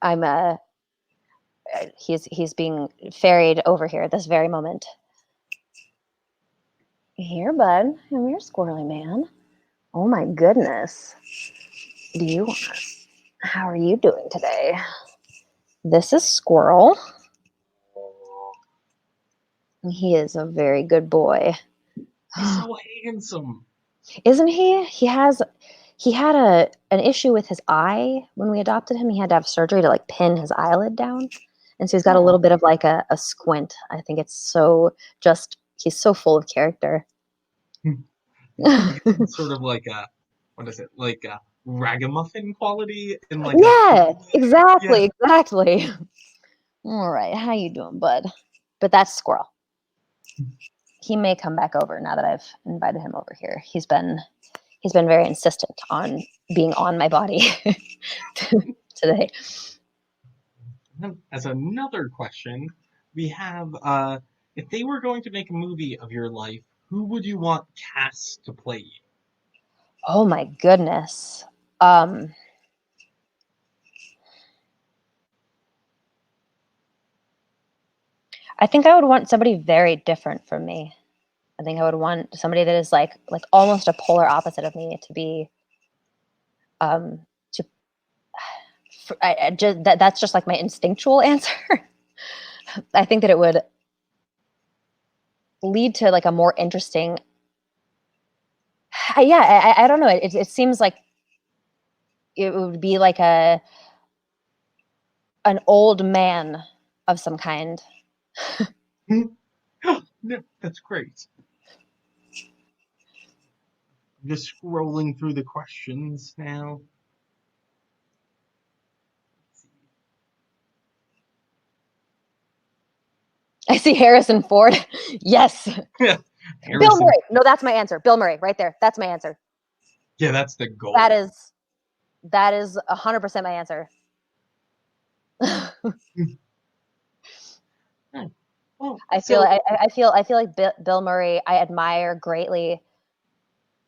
I'm he's being ferried over here at this very moment. Here, bud. Come here, squirrely man. Oh my goodness. How are you doing today? This is Squirrel. He is a very good boy. He's so handsome. Isn't he? He had an issue with his eye when we adopted him. He had to have surgery to like pin his eyelid down. And so he's got a little bit of like a squint. I think it's he's so full of character. Sort of like like a ragamuffin quality in like exactly. All right, how you doing, bud? But that's Squirrel. He may come back over now that I've invited him over here. He's been very insistent on being on my body today. As another question, we have if they were going to make a movie of your life, who would you want cast to play you? Oh my goodness. I think I would want somebody very different from me. I think I would want somebody that is like almost a polar opposite of me to be that's just like my instinctual answer. I think that it would lead to like a more interesting I don't know. It seems like it would be like an old man of some kind. No, that's great. I'm just scrolling through the questions now. I see Harrison Ford. Yes. Bill Harrison. Murray. No, that's my answer. Bill Murray, right there. That's my answer. Yeah, that's the goal. That is 100% my answer. Well, I feel like Bill Murray, I admire greatly.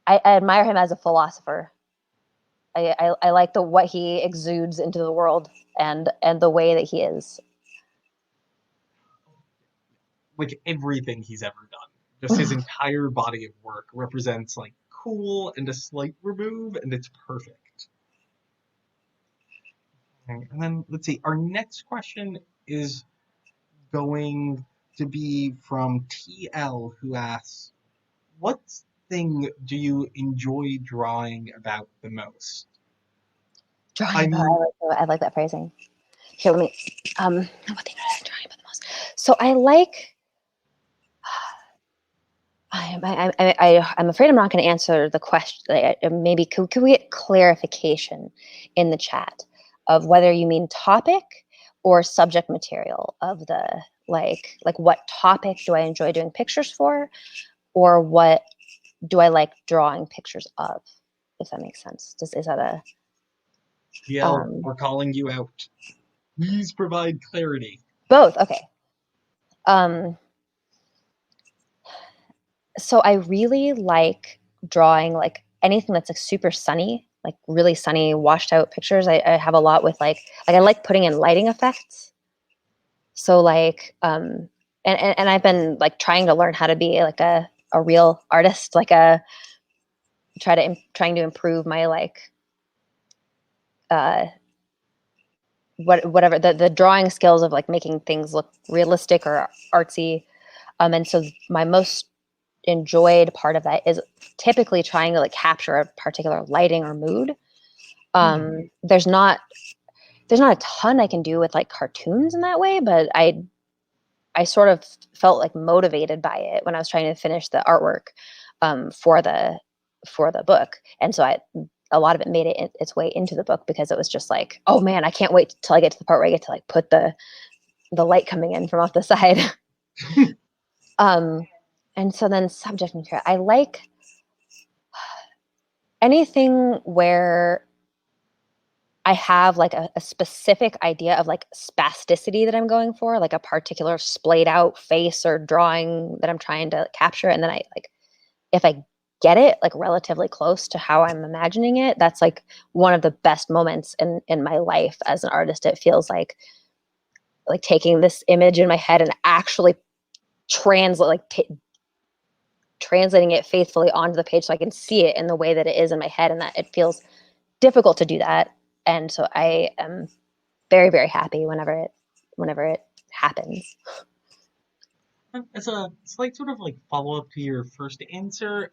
I admire him as a philosopher. I like what he exudes into the world and the way that he is. like everything he's ever done. Just his entire body of work represents like cool and a slight remove, and it's perfect. Okay, and then let's see, our next question is going to be from TL, who asks, what thing do you enjoy drawing about the most? Drawing about, I like that phrasing. Here, let me, what thing am I drawing about the most? So I like, I'm afraid I'm not going to answer the question. Maybe could we get clarification in the chat of whether you mean topic or subject material of the, like what topic do I enjoy doing pictures for, or what do I like drawing pictures of, if that makes sense. Is that a... Yeah, we're calling you out. Please provide clarity. Both, okay. So I really like drawing like anything that's like super sunny, like really sunny, washed out pictures. I have a lot with like I like putting in lighting effects. So like, and I've been like trying to learn how to be like a real artist, like trying to improve my like, whatever the drawing skills of like making things look realistic or artsy. And so my most enjoyed part of that is typically trying to like capture a particular lighting or mood. There's not a ton I can do with like cartoons in that way, but I sort of felt like motivated by it when I was trying to finish the artwork for the book, and so a lot of it made its way into the book because it was just like, oh man, I can't wait till I get to the part where I get to like put the light coming in from off the side. And so then subject material, I like anything where I have like a specific idea of like spasticity that I'm going for, like a particular splayed out face or drawing that I'm trying to capture. And then I like, if I get it like relatively close to how I'm imagining it, that's like one of the best moments in my life as an artist. It feels like taking this image in my head and actually translating it faithfully onto the page so I can see it in the way that it is in my head, and that it feels difficult to do that. And so I am very, very happy whenever it happens. As a slight sort of like follow up to your first answer,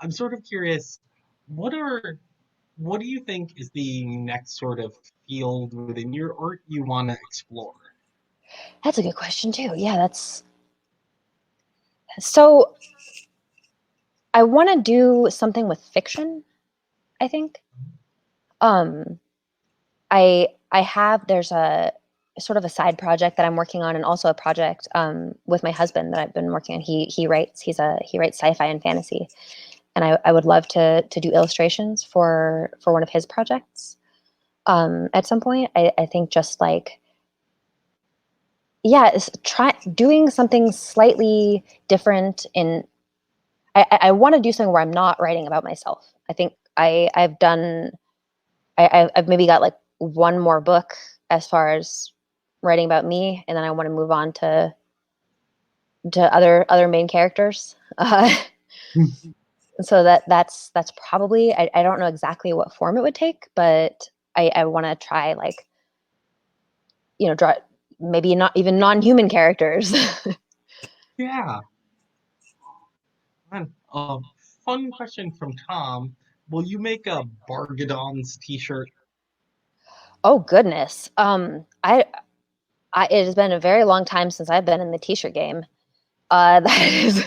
I'm sort of curious, what do you think is the next sort of field within your art you want to explore? That's a good question too. Yeah, so I want to do something with fiction, I think. There's a sort of a side project that I'm working on, and also a project with my husband that I've been working on. He writes sci-fi and fantasy, and I would love to do illustrations for one of his projects at some point. I think just like, yeah, try doing something slightly different I want to do something where I'm not writing about myself. I think I've maybe got like one more book as far as writing about me, and then I want to move on to other main characters. So that's probably, I don't know exactly what form it would take, but I want to try like, draw maybe not even non-human characters. Yeah. Man, fun question from Tom. Will you make a Bargadons t-shirt? Oh goodness. It has been a very long time since I've been in the t-shirt game. That is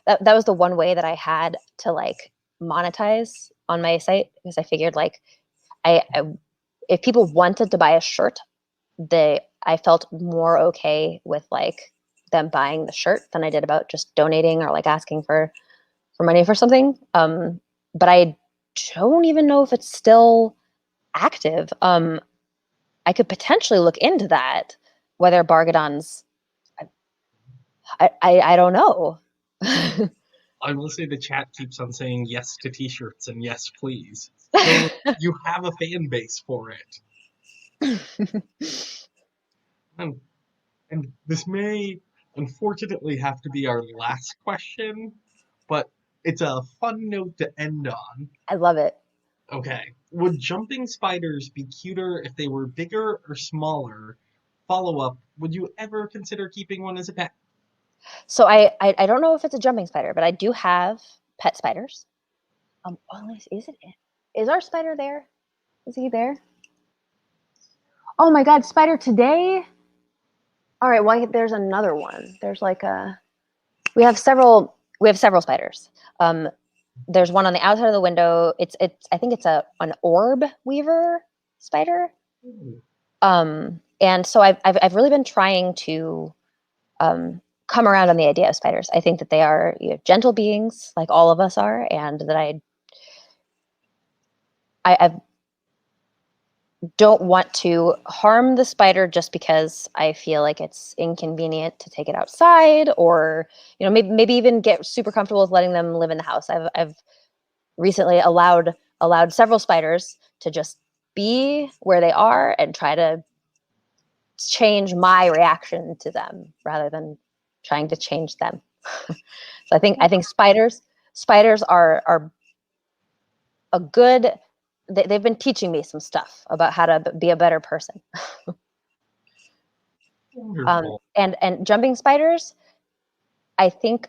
that was the one way that I had to like monetize on my site, because I figured like I if people wanted to buy a shirt, I felt more okay with like them buying the shirt than I did about just donating or like asking for money for something. But I don't even know if it's still active. I could potentially look into that, whether Bargadons. I don't know. I will say the chat keeps on saying yes to t-shirts and yes, please. So you have a fan base for it. And this may unfortunately have to be our last question, but it's a fun note to end on. I love it. Okay. Would jumping spiders be cuter if they were bigger or smaller? Follow up, would you ever consider keeping one as a pet? So I don't know if it's a jumping spider, but I do have pet spiders. Is our spider there? Is he there? Oh my God, spider today. All right, well, there's another one. There's like we have several spiders. There's one on the outside of the window. I think it's an orb weaver spider. And so I've really been trying to come around on the idea of spiders. I think that they are gentle beings, like all of us are, and that I don't want to harm the spider just because I feel like it's inconvenient to take it outside, or maybe even get super comfortable with letting them live in the house. I've recently allowed several spiders to just be where they are and try to change my reaction to them rather than trying to change them. So I think spiders are a good. They've been teaching me some stuff about how to be a better person. Wonderful. And jumping spiders, I think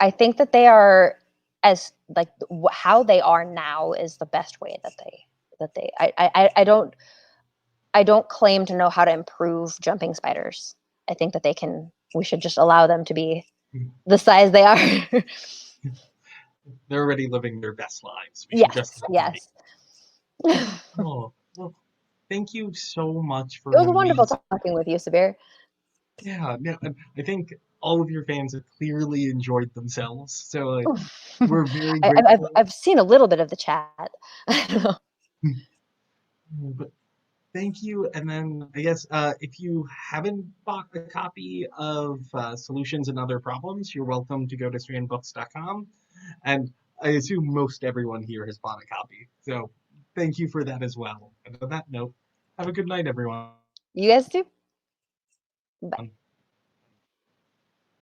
that they are as like how they are now is the best way that they. I don't claim to know how to improve jumping spiders. I think that we should just allow them to be the size they are. They're already living their best lives. We should just let them be. Oh, well, thank you so much for It was wonderful talking with you, Sabir. Yeah, no, and I think all of your fans have clearly enjoyed themselves. So we're very grateful. I've seen a little bit of the chat. But thank you. And then I guess if you haven't bought a copy of Solutions and Other Problems, you're welcome to go to strandbooks.com. And I assume most everyone here has bought a copy. So thank you for that as well. And on that note, have a good night, everyone. You guys too. Bye.